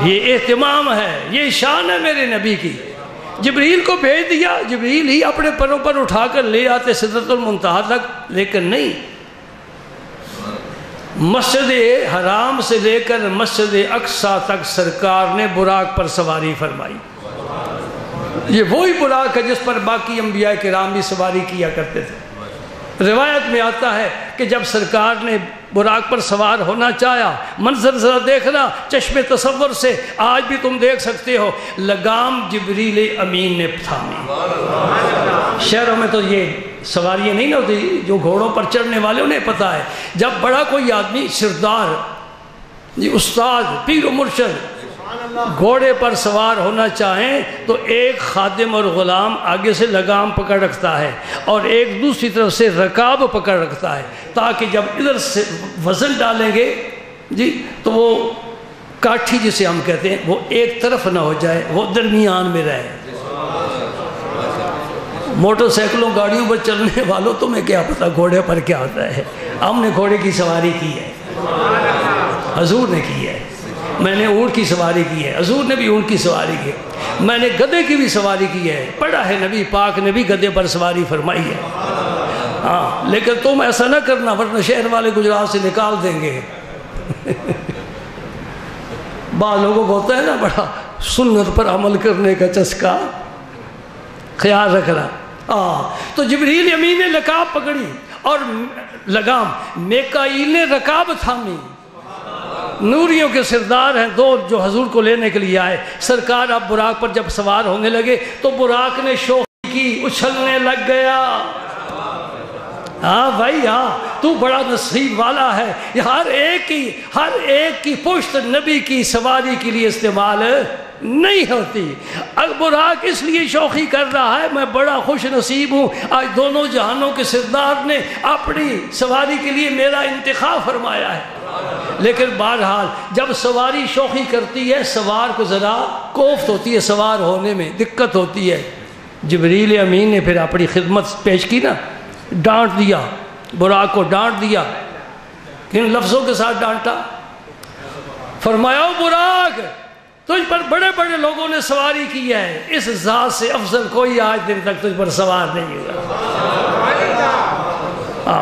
یہ اہتمام ہے، یہ شان ہے میرے نبی کی۔ جبریل کو بھیج دیا، جبریل ہی اپنے پروں پر اٹھا کر لے آتے سدرۃ المنتہا تک، لیکن نہیں، مسجد حرام سے لے کر مسجد اقصیٰ تک سرکار نے براق پر سواری فرمائی۔ یہ وہی براق ہے جس پر باقی انبیاء کرام بھی سواری کیا کرتے تھے۔ روایت میں آتا ہے کہ جب سرکار نے براق پر سوار ہونا چاہا، منظر ذرا دیکھنا چشم تصور سے، آج بھی تم دیکھ سکتے ہو، لگام جبریل امین نے تھامی۔ شہروں میں تو یہ سواریاں نہیں نہ ہوتی، جو گھوڑوں پر چڑھنے والے انہیں پتہ ہے، جب بڑا کوئی آدمی سردار، استاد، پیر و مرشد گھوڑے پر سوار ہونا چاہیں تو ایک خادم اور غلام آگے سے لگام پکڑ رکھتا ہے اور ایک دوسری طرف سے رکاب پکڑ رکھتا ہے، تاکہ جب ادھر سے وزن ڈالیں گے جی تو وہ کاٹھی جسے ہم کہتے ہیں وہ ایک طرف نہ ہو جائے، وہ درمیان میں رہے۔ موٹر سائیکلوں گاڑیوں پر چلنے والوں تمہیں کیا پتہ گھوڑے پر کیا ہوتا ہے، ہم نے گھوڑے کی سواری کی ہے، حضور نے کی ہے، میں نے اونٹ کی سواری کی ہے، حضور نے بھی اونٹ کی سواری کی ہے، میں نے گدھے کی بھی سواری کی ہے، پڑھا ہے نبی پاک نے بھی گدھے پر سواری فرمائی ہے۔ ہاں لیکن تم ایسا نہ کرنا ورنہ شہر والے گجرات سے نکال دیں گے۔ بعض لوگوں کو ہوتا ہے نا بڑا سنت پر عمل کرنے کا چسکا، خیال رکھنا۔ تو جبریل امین نے لگام پکڑی اور لگام، میکائیل نے رکاب تھامی۔ نوریوں کے سردار ہیں دو جو حضور کو لینے کے لیے آئے۔ سرکار اب براق پر جب سوار ہونے لگے تو براق نے شوخی کی، اچھلنے لگ گیا۔ ہاں بھائی ہاں، تو بڑا نصیب والا ہے، ہر ایک کی پشت نبی کی سواری کے لیے استعمال نہیں ہوتی۔ براق اس لیے شوخی کر رہا ہے، میں بڑا خوش نصیب ہوں، آج دونوں جہانوں کے سردار نے اپنی سواری کے لیے میرا انتخاب فرمایا ہے۔ لیکن بہرحال جب سواری شوخی کرتی ہے، سوار کو ذرا کوفت ہوتی ہے، سوار ہونے میں دقت ہوتی ہے۔ جبریل امین نے پھر اپنی خدمت پیش کی نا، ڈانٹ دیا، براق کو ڈانٹ دیا۔ کن لفظوں کے ساتھ ڈانٹا؟ فرمایا براق، تجھ پر بڑے بڑے لوگوں نے سواری کی ہے، اس ذات سے افضل کوئی آج دن تک تجھ پر سوار نہیں ہوا۔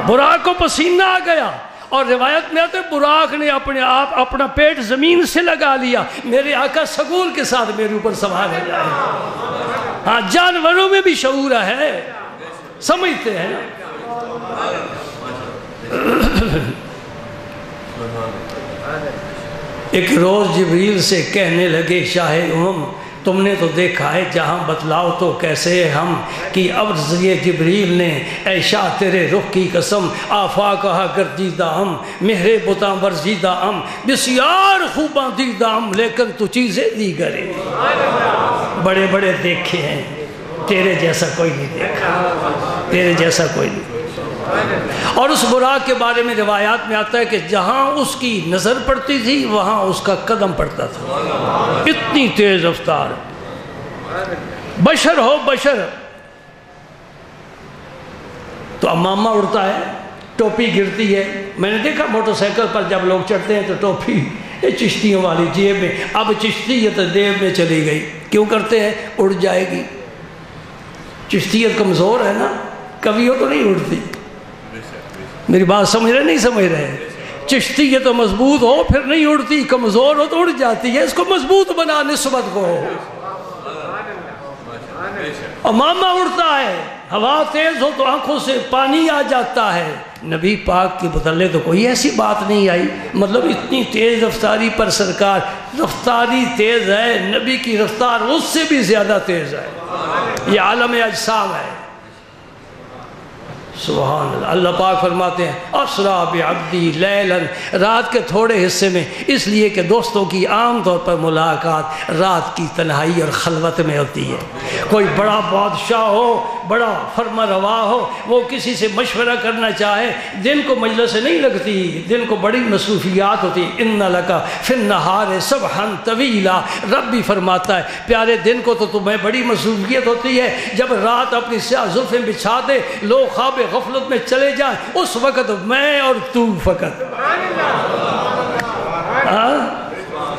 براق کو پسینہ آ گیا، اور روایت میں آتے براق نے اپنے آپ اپنا پیٹ زمین سے لگا لیا، میرے آقا سکون کے ساتھ میرے اوپر سوار ہو جائے۔ ہاں، جانوروں میں بھی شعور ہے، سمجھتے ہیں نا۔ ایک روز جبریل سے کہنے لگے، شاہ تم نے تو دیکھا ہے جہاں، بتلاؤ تو کیسے ہم کہ عرض یہ جبریل نے، اے شاہ تیرے رخ کی قسم، آفاقہ گردیدہ ہم، مہر بتاں ورزیدہ ہم، بسیار خوباں دیدہ ہم، لیکن تو چیزیں دیگریں بڑے بڑے دیکھے ہیں، تیرے جیسا کوئی نہیں دیکھا، تیرے جیسا کوئی نہیں۔ اور اس براق کے بارے میں روایات میں آتا ہے کہ جہاں اس کی نظر پڑتی تھی وہاں اس کا قدم پڑتا تھا، اتنی تیز رفتار۔ بشر ہو بشر تو امامہ اڑتا ہے، ٹوپی گرتی ہے۔ میں نے دیکھا موٹر سائیکل پر جب لوگ چڑھتے ہیں تو ٹوپی چشتیوں والی جیب میں، اب چشتیت دیب میں چلی گئی، کیوں کرتے ہیں؟ اڑ جائے گی۔ چشتیت کمزور ہے نا، کبھی ہو تو نہیں اڑتی۔ میری بات سمجھ رہے نہیں سمجھ رہے؟ چشتی یہ تو مضبوط ہو پھر نہیں اڑتی، کمزور ہو تو اڑ جاتی ہے، اس کو مضبوط بنا نسبت کو۔ امامہ اڑتا ہے، ہوا تیز ہو تو آنکھوں سے پانی آ جاتا ہے۔ نبی پاک کے متعلق تو کوئی ایسی بات نہیں آئی، مطلب اتنی تیز رفتاری پر سرکار، رفتاری تیز ہے، نبی کی رفتار اس سے بھی زیادہ تیز ہے۔ یہ عالم اجسام ہے۔ سبحان اللہ۔ اللہ پاک فرماتے ہیں اسرا بعبدی لیلاً، رات کے تھوڑے حصے میں، اس لیے کہ دوستوں کی عام طور پر ملاقات رات کی تنہائی اور خلوت میں ہوتی ہے۔ کوئی بڑا بادشاہ ہو، بڑا فرما روا ہو، وہ کسی سے مشورہ کرنا چاہے، دن کو مجلس نہیں لگتی، دن کو بڑی مصروفیات ہوتی۔ ان لک فی النہار سبحا طویلا، رب بھی فرماتا ہے پیارے دن کو تو تمہیں بڑی مصروفیت ہوتی ہے، جب رات اپنی سیاہ زلفیں بچھا دے، لوگ خواب غفلت میں چلے جائیں، اس وقت میں اور تو فقط۔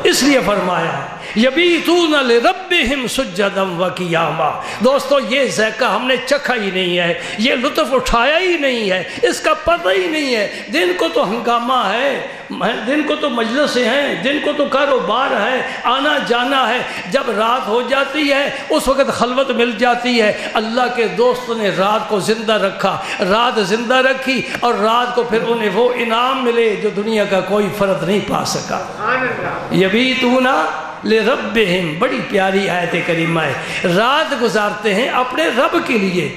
اس لیے فرمایا یبیتون لربہم سجدا وقیاما۔ دوستو یہ ذائقہ ہم نے چکھا ہی نہیں ہے، یہ لطف اٹھایا ہی نہیں ہے، اس کا پتہ ہی نہیں ہے۔ دن کو تو ہنگامہ ہے، دن کو تو مجلس ہیں، دن کو تو کاروبار ہے، آنا جانا ہے، جب رات ہو جاتی ہے اس وقت خلوت مل جاتی ہے۔ اللہ کے دوست نے رات کو زندہ رکھا، رات زندہ رکھی، اور رات کو پھر انہیں وہ انعام ملے جو دنیا کا کوئی فرد نہیں پا سکا۔ یبیتون لربہم، بڑی پیاری آیت کریمہ ہے۔ رات گزارتے ہیں اپنے رب کے لیے،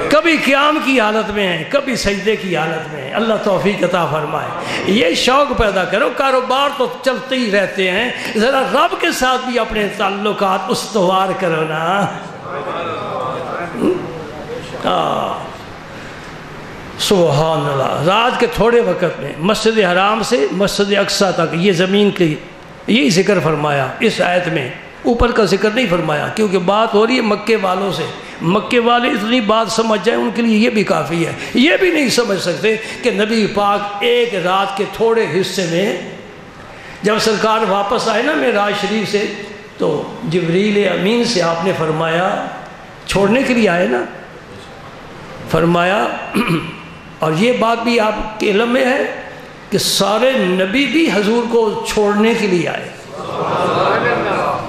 کبھی قیام کی حالت میں ہیں، کبھی سجدے کی حالت میں ہیں۔ اللہ توفیق عطا فرمائے۔ یہ شوق پیدا کرو، کاروبار تو چلتے ہی رہتے ہیں، ذرا رب کے ساتھ بھی اپنے تعلقات استوار کرو نا۔ سبحان اللہ۔ رات کے تھوڑے وقت میں مسجد حرام سے مسجد اقصیٰ تک، یہ زمین کی یہی ذکر فرمایا اس آیت میں، اوپر کا ذکر نہیں فرمایا، کیونکہ بات ہو رہی ہے مکے والوں سے۔ مکے والے اتنی بات سمجھ جائیں ان کے لیے یہ بھی کافی ہے۔ یہ بھی نہیں سمجھ سکتے کہ نبی پاک ایک رات کے تھوڑے حصے میں، جب سرکار واپس آئے نا معراج شریف سے، تو جبریل امین سے آپ نے فرمایا، چھوڑنے کے لیے آئے نا، فرمایا، اور یہ بات بھی آپ کے علم میں ہے کہ سارے نبی بھی حضور کو چھوڑنے کے لیے آئے،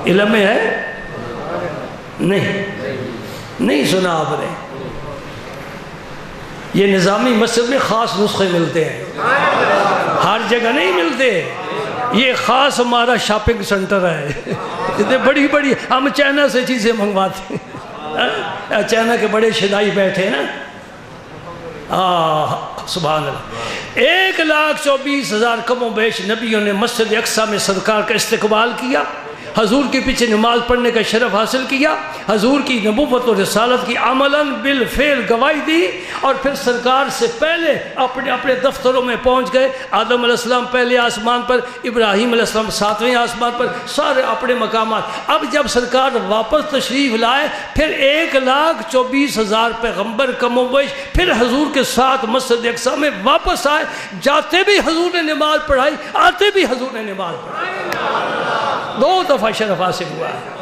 علم میں ہے؟ نہیں سنا آپ نے؟ یہ نظامی مسجد میں خاص نسخے ملتے ہیں، ہر جگہ نہیں ملتے، یہ خاص ہمارا شاپنگ سنٹر ہے، اتنے بڑی بڑی ہم چائنا سے چیزیں منگواتے ہیں، چائنا کے بڑے شدائی بیٹھے نا، سبحان اللہ 1,24,000 کم و بیش نبیوں نے مسجد اقصیٰ میں سرکار کا استقبال کیا، حضور کے پیچھے نماز پڑھنے کا شرف حاصل کیا، حضور کی نبوت و رسالت کی عملاً بالفعل گواہی دی، اور پھر سرکار سے پہلے اپنے اپنے دفتروں میں پہنچ گئے۔ آدم علیہ السلام پہلے آسمان پر، ابراہیم علیہ السلام 7ویں آسمان پر، سارے اپنے مقامات۔ اب جب سرکار واپس تشریف لائے، پھر 1,24,000 پیغمبر کم و بیش پھر حضور کے ساتھ مسجد اقصیٰ میں واپس آئے۔ جاتے بھی حضور نے نماز پڑھائی، آتے بھی حضور نے نماز پڑھائی، 2 دفعہ شرف حاصل ہوا ہے۔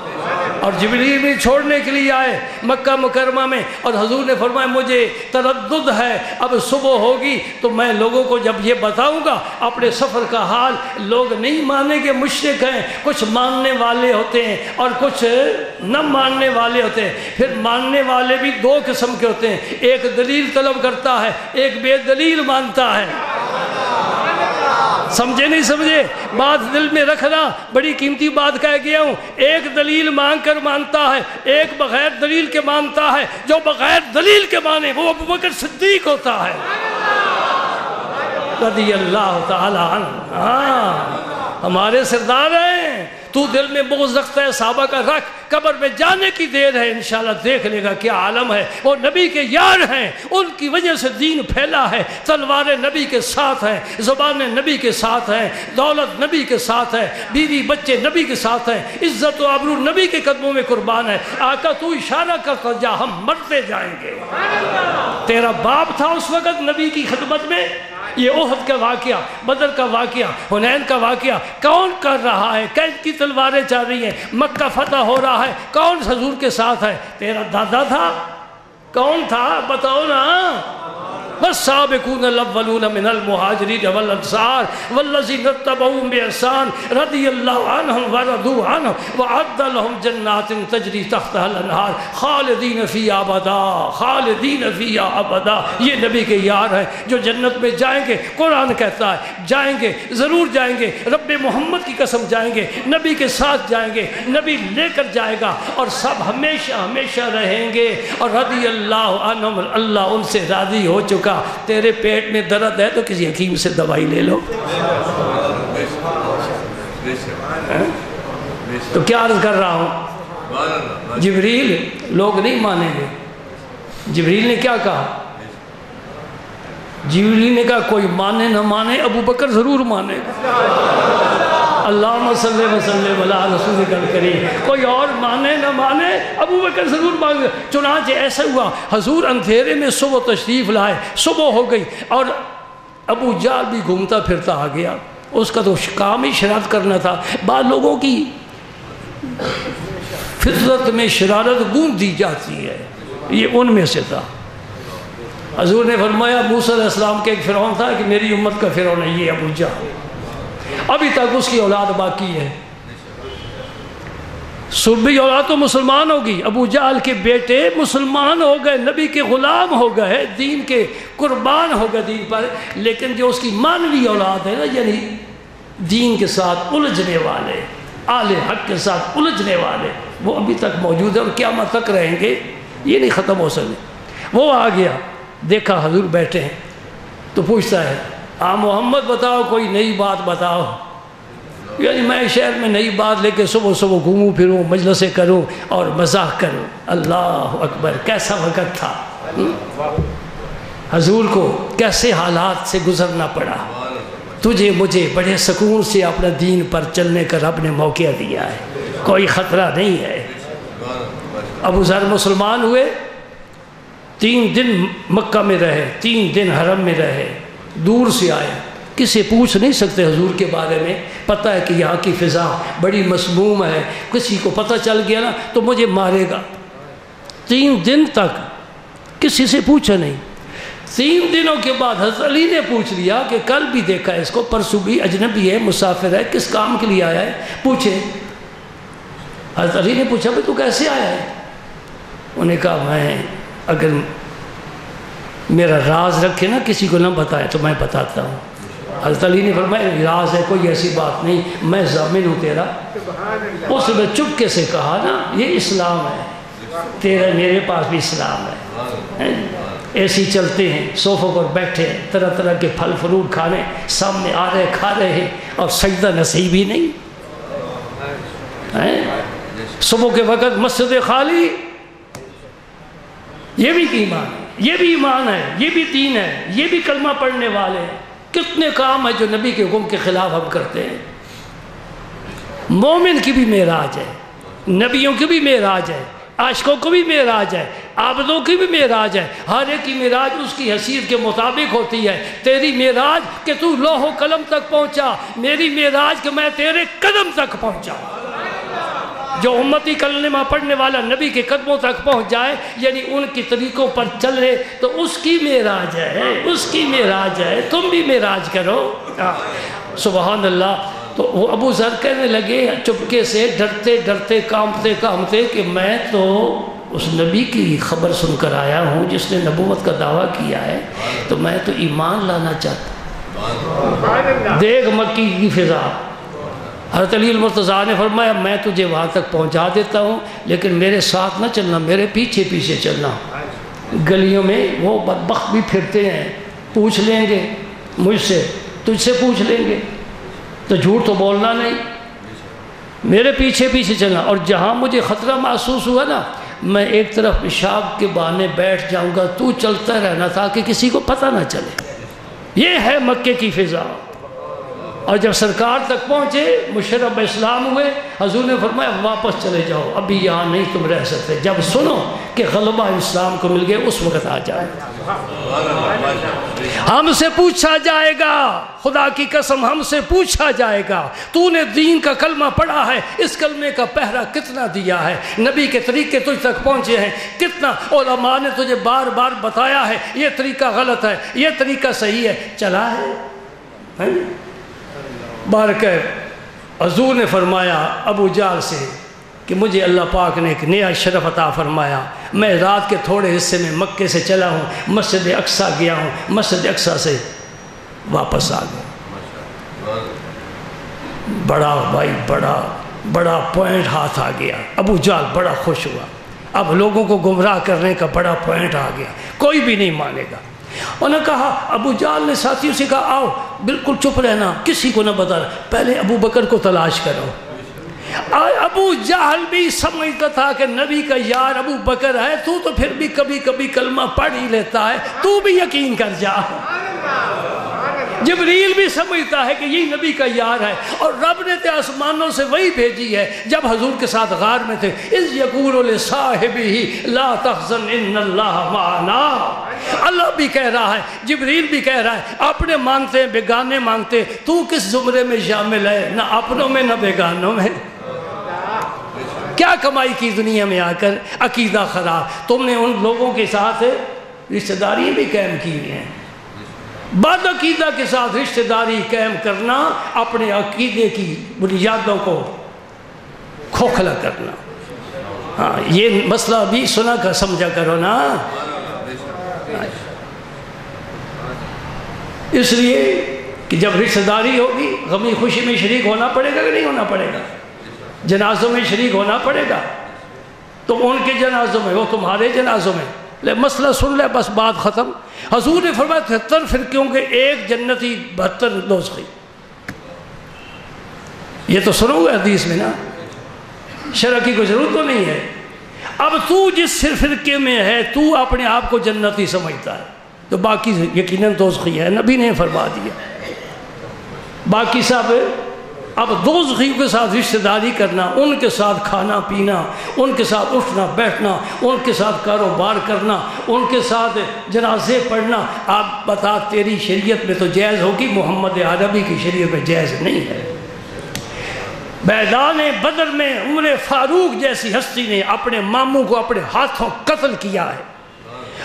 اور جبریل بھی چھوڑنے کے لیے آئے مکہ مکرمہ میں، اور حضور نے فرمایا مجھے تردد ہے، اب صبح ہوگی تو میں لوگوں کو جب یہ بتاؤں گا اپنے سفر کا حال، لوگ نہیں مانیں گے، مشرک ہیں، کچھ ماننے والے ہوتے ہیں اور کچھ نہ ماننے والے ہوتے ہیں۔ پھر ماننے والے بھی 2 قسم کے ہوتے ہیں، ایک دلیل طلب کرتا ہے، ایک بے دلیل مانتا ہے۔ سمجھے نہیں سمجھے؟ بات دل میں رکھنا، بڑی قیمتی بات کہہ گیا ہوں۔ ایک دلیل مانگ کر مانتا ہے، ایک بغیر دلیل کے مانتا ہے۔ جو بغیر دلیل کے مانے وہ ابوبکر صدیق ہوتا ہے رضی اللہ تعالی عنہ۔ ہمارے سردار ہیں۔ تو دل میں بغض رکھتا ہے صحابہ کا رکھ، قبر میں جانے کی دیر ہے، انشاءاللہ دیکھ لے گا کیا عالم ہے۔ وہ نبی کے یار ہیں، ان کی وجہ سے دین پھیلا ہے۔ تلوار نبی کے ساتھ ہیں، زبان نبی کے ساتھ ہیں، دولت نبی کے ساتھ ہے، بیوی بچے نبی کے ساتھ ہیں، عزت و آبرو نبی کے قدموں میں قربان ہے۔ آقا تو اشارہ کرتا جا، ہم مرتے جائیں گے۔ تیرا باپ تھا اس وقت نبی کی خدمت میں۔ یہ احد کا واقعہ، بدر کا واقعہ، حنین کا واقعہ کون کر رہا ہے؟ کن کی تلواریں چل رہی ہیں؟ مکہ فتح ہو رہا ہے، کون حضور کے ساتھ ہے؟ تیرا دادا تھا؟ کون تھا بتاؤ نا۔ والسابقون الاولون من المہاجرین والانصار والذین اتبعوهم بإحسان رضی اللہ عنہم ورضوا عنہ وأعد لهم جنات تجری تحتها الانہار خالدین فیہا ابدا، خالدین فیہا ابدا۔ یہ نبی کے یار ہیں جو جنت میں جائیں گے۔ قرآن کہتا ہے جائیں گے، ضرور جائیں گے، رب محمد کی قسم جائیں گے، نبی کے ساتھ جائیں گے، نبی لے کر جائے گا، اور سب ہمیشہ ہمیشہ رہیں گے۔ اور رضی اللہ عنہم، اللہ ان سے راضی ہو چکا۔ تیرے پیٹ میں درد ہے تو کسی حکیم سے دوائی لے لو۔ تو کیا عرض کر رہا ہوں؟ جبریل لوگ نہیں مانیں گے۔ جبریل نے کیا کہا؟ جبریل نے کہا کوئی مانے نہ مانے ابو بکر ضرور مانے گا۔ اللہم صلی وسلم علی رسولک الکریم۔ کوئی اور مانے نہ مانے ابو بکر ضرور مانگے۔ چنانچہ ایسا ہوا، حضور اندھیرے میں صبح تشریف لائے، صبح ہو گئی، اور ابو جہل بھی گھومتا پھرتا آ گیا۔ اس کا تو کام ہی شرارت کرنا تھا۔ بعض لوگوں کی فطرت میں شرارت گون دی جاتی ہے، یہ ان میں سے تھا۔ حضور نے فرمایا موسیٰ علیہ السلام کے ایک فرعون تھا کہ میری امت کا فرعون ہے یہ ابو جہل، ابھی تک اس کی اولاد باقی ہے۔ سربی اولاد تو مسلمان ہوگی، ابو جہل کے بیٹے مسلمان ہو گئے، نبی کے غلام ہو گئے، دین کے قربان ہو گئے دین پر، لیکن جو اس کی مانوی اولاد ہے نا، یعنی دین کے ساتھ الجھنے والے، اہل حق کے ساتھ الجھنے والے، وہ ابھی تک موجود ہے اور قیامت تک رہیں گے، یہ نہیں ختم ہو سکے۔ وہ آ گیا، دیکھا حضور بیٹھے ہیں تو پوچھتا ہے محمد بتاؤ کوئی نئی بات بتاؤ، یعنی میں شہر میں نئی بات لے کے صبح صبح گھوموں پھروں، مجلسیں کروں اور مزاح کروں۔ اللہ اکبر، کیسا وقت تھا، حضور کو کیسے حالات سے گزرنا پڑا۔ تجھے مجھے بڑے سکون سے اپنا دین پر چلنے کا رب نے موقع دیا ہے، کوئی خطرہ نہیں ہے۔ ابو ذر مسلمان ہوئے، 3 دن مکہ میں رہے، 3 دن حرم میں رہے، دور سے آئے، کسی پوچھ نہیں سکتے حضور کے بارے میں، پتہ ہے کہ یہاں کی فضا بڑی مسموم ہے، کسی کو پتہ چل گیا نا تو مجھے مارے گا۔ 3 دن تک کسی سے پوچھا نہیں۔ 3 دنوں کے بعد حضرت علی نے پوچھ لیا کہ کل بھی دیکھا اس کو، پرسوں بھی، اجنبی ہے، مسافر ہے، کس کام کے لیے آیا ہے، پوچھے۔ حضرت علی نے پوچھا تو کیسے آیا ہے؟ انہوں نے کہا میں اگر میرا راز رکھے نا کسی کو نہ بتائے تو میں بتاتا ہوں۔ حضرت علی نے فرمایا راز ہے، کوئی ایسی بات نہیں، میں ضامن ہوں تیرا۔ اس نے چپکے سے کہا نا یہ اسلام ہے، تیرا میرے پاس بھی اسلام ہے۔ ایسی چلتے ہیں، صوفوں پر بیٹھے ہیں، طرح طرح کے پھل فروٹ کھانے سامنے آ رہے، کھا رہے ہیں، اور سجدہ نصیب ہی نہیں۔ صبح کے وقت مسجد خالی، یہ بھی ایمان ہے، یہ بھی ایمان ہے، یہ بھی دین ہے، یہ بھی کلمہ پڑھنے والے ہیں۔ کتنے کام ہیں جو نبی کے حکم کے خلاف ہم کرتے ہیں۔ مومن کی بھی معراج ہے، نبیوں کی بھی معراج ہے، عاشقوں کو بھی معراج ہے، عابدوں کی بھی معراج ہے۔ ہر ایک کی معراج اس کی حیثیت کے مطابق ہوتی ہے۔ تیری معراج کہ تو لوح و قلم تک پہنچا، میری معراج کہ میں تیرے قدم تک پہنچا۔ جو امتی کلمہ پڑھنے والا نبی کے قدموں تک پہنچ جائے، یعنی ان کی طریقوں پر چلے، تو اس کی معراج ہے، اس کی معراج ہے۔ تم بھی معراج کرو۔ سبحان اللہ۔ تو وہ ابو ذر کہنے لگے چپکے سے، ڈرتے ڈرتے، کانپتے کانپتے، کہ میں تو اس نبی کی خبر سن کر آیا ہوں جس نے نبوت کا دعویٰ کیا ہے، تو میں تو ایمان لانا چاہتا ہوں۔ دیکھ مکی کی فضا، حضرت علی المرتضیٰ نے فرمایا میں تجھے وہاں تک پہنچا دیتا ہوں، لیکن میرے ساتھ نہ چلنا، میرے پیچھے پیچھے چلنا۔ گلیوں میں وہ بدبخت بھی پھرتے ہیں، پوچھ لیں گے مجھ سے، تجھ سے پوچھ لیں گے، تو جھوٹ تو بولنا نہیں، میرے پیچھے پیچھے چلنا۔ اور جہاں مجھے خطرہ محسوس ہوا نا، میں ایک طرف پیشاب کے بہانے بیٹھ جاؤں گا، تو چلتا رہنا تاکہ کسی کو پتہ نہ چلے۔ یہ ہے مکے کی فضا۔ اور جب سرکار تک پہنچے، مشرف اسلام ہوئے، حضور نے فرمایا واپس چلے جاؤ، ابھی یہاں نہیں تم رہ سکتے، جب سنو کہ غلبہ اسلام کو مل گیا اس وقت آ جائے۔ ہم سے پوچھا جائے گا، خدا کی قسم ہم سے پوچھا جائے گا، تو نے دین کا کلمہ پڑھا ہے، اس کلمے کا پہرا کتنا دیا ہے، نبی کے طریقے تجھ تک پہنچے ہیں کتنا، علماء نے تجھے بار بار بتایا ہے یہ طریقہ غلط ہے، یہ طریقہ صحیح ہے، چلا ہے۔ بارکہ حضور نے فرمایا ابو جہل سے کہ مجھے اللہ پاک نے ایک نیا شرف عطا فرمایا، میں رات کے تھوڑے حصے میں مکے سے چلا ہوں، مسجد اقصیٰ گیا ہوں، مسجد اقصیٰ سے واپس آ گیا۔ بڑا بھائی بڑا پوائنٹ ہاتھ آ گیا۔ ابو جہل بڑا خوش ہوا، اب لوگوں کو گمراہ کرنے کا بڑا پوائنٹ آ گیا، کوئی بھی نہیں مانے گا۔ انہوں نے کہا، ابو جہل نے ساتھیوں سے کہا آؤ بالکل چپ رہنا، کسی کو نہ بتانا، پہلے ابو بکر کو تلاش کرو۔ ابو جہل بھی سمجھتا تھا کہ نبی کا یار ابو بکر ہے، تو پھر بھی کبھی کبھی کلمہ پڑھ ہی لیتا ہے، تو بھی یقین کر جا۔ جبریل بھی سمجھتا ہے کہ یہی نبی کا یار ہے، اور رب نے تے آسمانوں سے وہی بھیجی ہے۔ جب حضور کے ساتھ غار میں تھے، اذ یقول لصاحبہ لا تحزن ان اللہ معنا، اللہ بھی کہہ رہا ہے، جبریل بھی کہہ رہا ہے، اپنے مانتے ہیں بیگانے مانگتے، تو کس زمرے میں شامل ہے، نہ اپنوں میں نہ بیگانوں میں۔ کیا کمائی کی دنیا میں آ کر، عقیدہ خراب۔ تم نے ان لوگوں کے ساتھ رشتہ داری بھی قائم کی ہیں، بد عقیدہ کے ساتھ رشتہ داری قائم کرنا، اپنے عقیدے کی بنیادوں کو کھوکھلا کرنا۔ ہاں، یہ مسئلہ بھی سنا کر سمجھا کرو نا۔ اس لیے کہ جب رشتہ داری ہوگی، غمی خوشی میں شریک ہونا پڑے گا کہ نہیں ہونا پڑے گا؟ جنازوں میں شریک ہونا پڑے گا، تو ان کے جنازوں میں، وہ تمہارے جنازوں میں۔ لے مسئلہ سن لے، بس بات ختم۔ حضور نے فرمایا 73 فرقوں کے ایک جنتی 72 دوزخی۔ یہ تو سنو گے حدیث میں نا، شرح کی کوئی ضرورت تو نہیں ہے۔ اب تو جس فرقے میں ہے، تو اپنے آپ کو جنتی سمجھتا ہے، تو باقی یقیناً دوزخی ہے، نبی نے فرما دیا۔ باقی سب اب دوزخیوں کے ساتھ رشتہ داری کرنا، ان کے ساتھ کھانا پینا، ان کے ساتھ اٹھنا بیٹھنا، ان کے ساتھ کاروبار کرنا، ان کے ساتھ جنازے پڑھنا، آپ بتا تیری شریعت میں تو جائز ہوگی، محمد عربی کی شریعت میں جائز نہیں ہے۔ میدان بدر میں عمر فاروق جیسی ہستی نے اپنے ماموں کو اپنے ہاتھوں قتل کیا ہے۔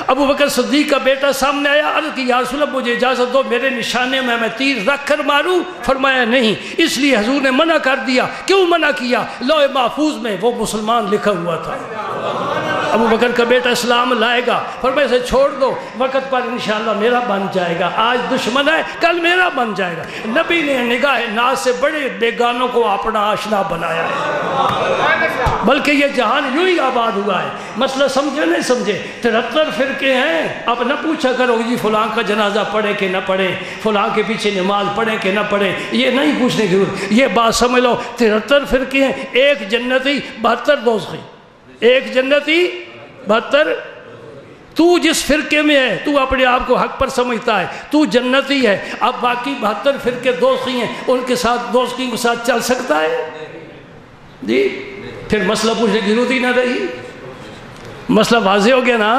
ابو بکر صدیق کا بیٹا سامنے آیا، عرض کی یا رسول اللہ مجھے اجازت دو، میرے نشانے میں تیر رکھ کر ماروں؟ فرمایا نہیں، اس لیے حضور نے منع کر دیا۔ کیوں منع کیا؟ لوح محفوظ میں وہ مسلمان لکھا ہوا تھا۔ ابو بکر کا بیٹا اسلام لائے گا، فرمایا اسے چھوڑ دو، وقت پر انشاءاللہ میرا بن جائے گا، آج دشمن ہے کل میرا بن جائے گا۔ نبی نے نگاہ ناز سے بڑے بیگانوں کو اپنا آشنا بنایا ہے، بلکہ یہ جہان یوں ہی آباد ہوا ہے۔ مسئلہ سمجھے نہیں سمجھے، 73 فرقے ہیں، اب نہ پوچھا کرو جی فلاں کا جنازہ پڑھے کہ نہ پڑھے، فلاں کے پیچھے نماز پڑھے کہ نہ پڑھے، یہ نہیں پوچھنے کی ضرورت۔ یہ بات سمجھ لو 73 فرقے ہیں، ایک جنتی 72 دوزخی، ایک جنتی 72۔ تو جس فرقے میں ہے تو اپنے آپ کو حق پر سمجھتا ہے، تو جنتی ہے، اب باقی 72 فرقے دوزخی ہیں، ان کے ساتھ دوزخی کے ساتھ چل سکتا ہے جی؟ پھر مسئلہ پوچھنے کی ضرورت ہی نہ رہی، مسئلہ واضح ہو گیا نا۔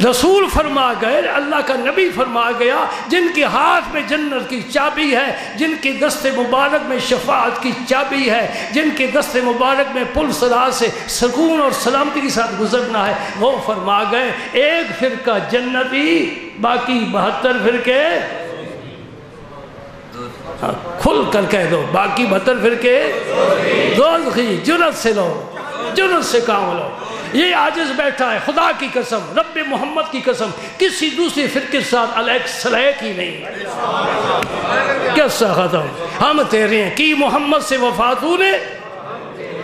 رسول فرما گئے، اللہ کا نبی فرما گیا، جن کے ہاتھ میں جنت کی چابی ہے، جن کے دست مبارک میں شفاعت کی چابی ہے، جن کے دست مبارک میں پل صراط سے سکون اور سلامتی کے ساتھ گزرنا ہے، وہ فرما گئے ایک فرقہ جنتی، باقی 72 فرقے کھل کر کہہ دو، باقی 72 فرقے دوزخی۔ جرأت سے لو، جرأت سے کام لو۔ یہ عاجز بیٹھا ہے، خدا کی قسم، رب محمد کی قسم، کسی دوسری فرقے کے ساتھ علیک سلیک ہی نہیں، قصہ ختم۔ ہم تیرے ہیں، کی محمد سے وفاتو نے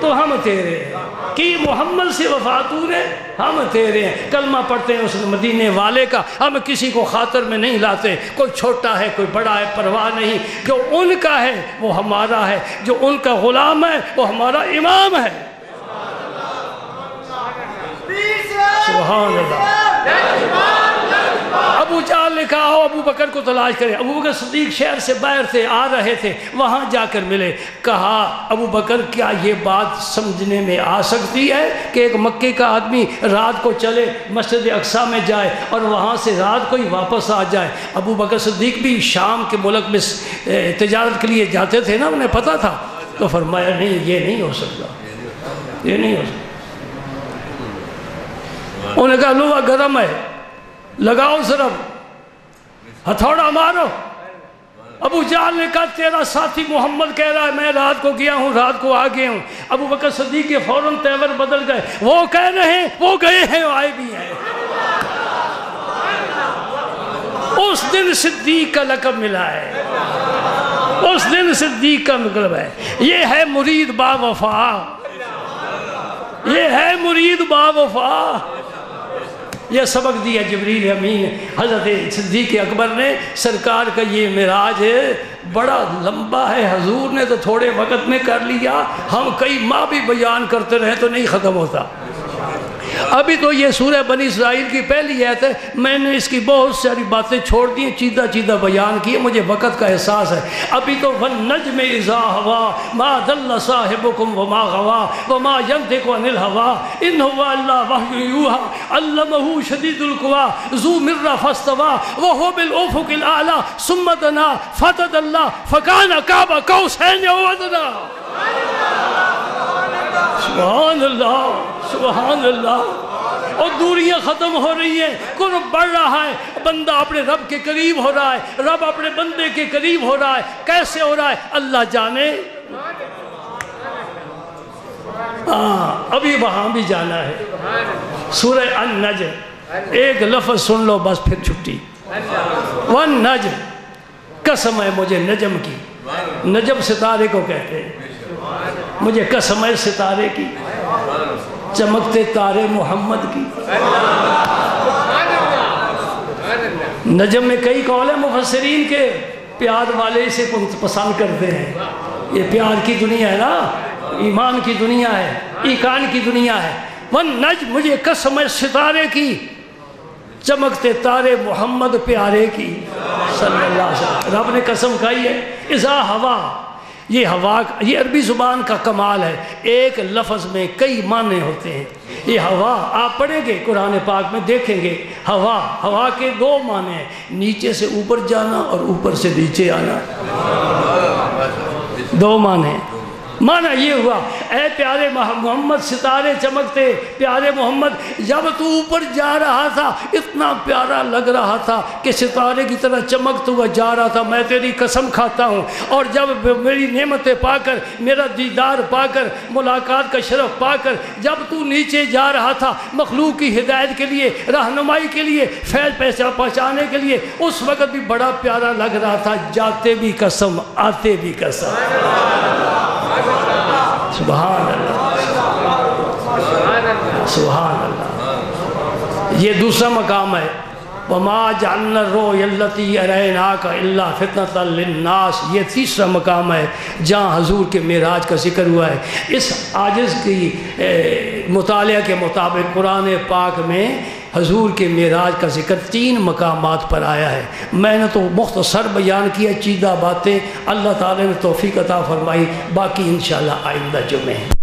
تو ہم تیرے ہیں، کی محمد سے وفاتو نے ہم تیرے ہیں۔ کلمہ پڑھتے ہیں اس مدینے والے کا، ہم کسی کو خاطر میں نہیں لاتے، کوئی چھوٹا ہے کوئی بڑا ہے پرواہ نہیں، جو ان کا ہے وہ ہمارا ہے، جو ان کا غلام ہے وہ ہمارا امام ہے۔ سبحان اللہ۔ ابو جہل نے کہا ہو ابو بکر کو تلاش کرے، ابو بکر صدیق شہر سے باہر تھے، آ رہے تھے، وہاں جا کر ملے، کہا ابو بکر کیا یہ بات سمجھنے میں آ سکتی ہے کہ ایک مکے کا آدمی رات کو چلے مسجد اقصیٰ میں جائے اور وہاں سے رات کو ہی واپس آ جائے؟ ابو بکر صدیق بھی شام کے ملک میں تجارت کے لیے جاتے تھے نا، انہیں پتہ تھا، تو فرمایا نہیں یہ نہیں ہو سکتا، یہ نہیں ہو سکتا۔ انہوں نے کہا لوہا گرم ہے، لگاؤ ضرب، ہتھوڑا مارو۔ ابو جہل نے کہا تیرا ساتھی محمد کہہ رہا ہے میں رات کو گیا ہوں، رات کو آ گیا ہوں۔ ابو بکر صدیق کے فوراً تیور بدل گئے، وہ کہہ رہے ہیں وہ گئے ہیں آئے بھی ہیں۔ اس دن صدیق کا لقب ملا ہے، اس دن صدیق کا لقب ہے۔ یہ ہے مرید با وفا، یہ ہے مرید با وفا۔ یہ سبق دیا جبریل امین حضرت صدیق اکبر نے۔ سرکار کا یہ معراج ہے بڑا لمبا ہے، حضور نے تو تھوڑے وقت میں کر لیا، ہم کئی ماہ بھی بیان کرتے رہے تو نہیں ختم ہوتا۔ ابھی تو یہ سورہ بنی اسرائیل کی پہلی آیت ہے، میں نے اس کی بہت ساری باتیں چھوڑ دی ہیں، چیدہ چیدہ بیان کیے، مجھے وقت کا احساس ہے۔ ابھی تو وَالنَّجْمِ إِذَا هَوَىٰ مَا ضَلَّ صَاحِبُكُمْ وَمَا غَوَىٰ وَمَا يَنطِقُ عَنِ الْهَوَىٰ إِنْ هُوَ إِلَّا وَحْيٌ يُوحَىٰ عَلَّمَهُ شَدِيدُ الْقُوَىٰ ذُو مِرَّةٍ فَاسْتَوَىٰ وَهُوَ بِالْأُفُقِ الْأَعْلَىٰ ثُمَّ دَنَا فَتَدَلَّىٰ فَكَانَ قَابَ قَوْسَيْنِ أَوْ أَدْنَىٰ۔ سبحان اللہ، سبحان اللہ۔ اور دوریاں ختم ہو رہی ہیں، قرب بڑھ رہا ہے، بندہ اپنے رب کے قریب ہو رہا ہے، رب اپنے بندے کے قریب ہو رہا ہے۔ کیسے ہو رہا ہے اللہ جانے، ابھی وہاں بھی جانا ہے۔ سورہ النجم ایک لفظ سن لو بس پھر چھٹی۔ والنجم، قسم ہے مجھے نجم کی، نجم ستارے کو کہتے ہیں، مجھے قسم ہے ستارے کی، چمکتے تارے محمد کی۔ نجم میں کئی قول ہیں مفسرین کے، پیار والے اسے پسند کرتے ہیں، یہ پیار کی دنیا ہے نا، ایمان کی دنیا ہے، ایقان کی دنیا ہے۔ والنجم، مجھے قسم ہے ستارے کی، چمکتے تارے محمد پیارے کی صلی اللہ علیہ وسلم۔ رب نے قسم کھائی ہے۔ اذا ہوا، یہ ہوا یہ عربی زبان کا کمال ہے، ایک لفظ میں کئی معنی ہوتے ہیں۔ یہ ہوا آپ پڑھیں گے قرآن پاک میں دیکھیں گے، ہوا کے دو معنی ہیں، نیچے سے اوپر جانا اور اوپر سے نیچے آنا، دو معنی ہیں۔ معنی یہ ہوا اے پیارے محمد ستارے چمکتے، پیارے محمد جب تو اوپر جا رہا تھا اتنا پیارا لگ رہا تھا کہ ستارے کی طرح چمکتا ہوا جا رہا تھا، میں تیری قسم کھاتا ہوں۔ اور جب میری نعمتیں پا کر، میرا دیدار پا کر، ملاقات کا شرف پا کر جب تو نیچے جا رہا تھا مخلوق کی ہدایت کے لیے، رہنمائی کے لیے، فیض پیسہ پہنچانے کے لیے، اس وقت بھی بڑا پیارا لگ رہا تھا، جاتے بھی قسم آتے بھی قسم۔ سبحان اللہ، سبحان اللہ۔ یہ دوسرا مقام ہے، وَمَا جَعَلْنَا الرُّؤْيَا الَّتِي أَرَيْنَاكَ إِلَّا فِتْنَةً لِلنَّاسِ۔ یہ تیسرا مقام ہے جہاں حضور کے معراج کا ذکر ہوا ہے۔ اس عاجز کی مطالعہ کے مطابق قرآن پاک میں حضور کے معراج کا ذکر 3 مقامات پر آیا ہے۔ میں نے تو مختصر بیان کیا چیدہ باتیں، اللہ تعالی نے توفیق عطا فرمائی، باقی انشاءاللہ آئندہ جمعے۔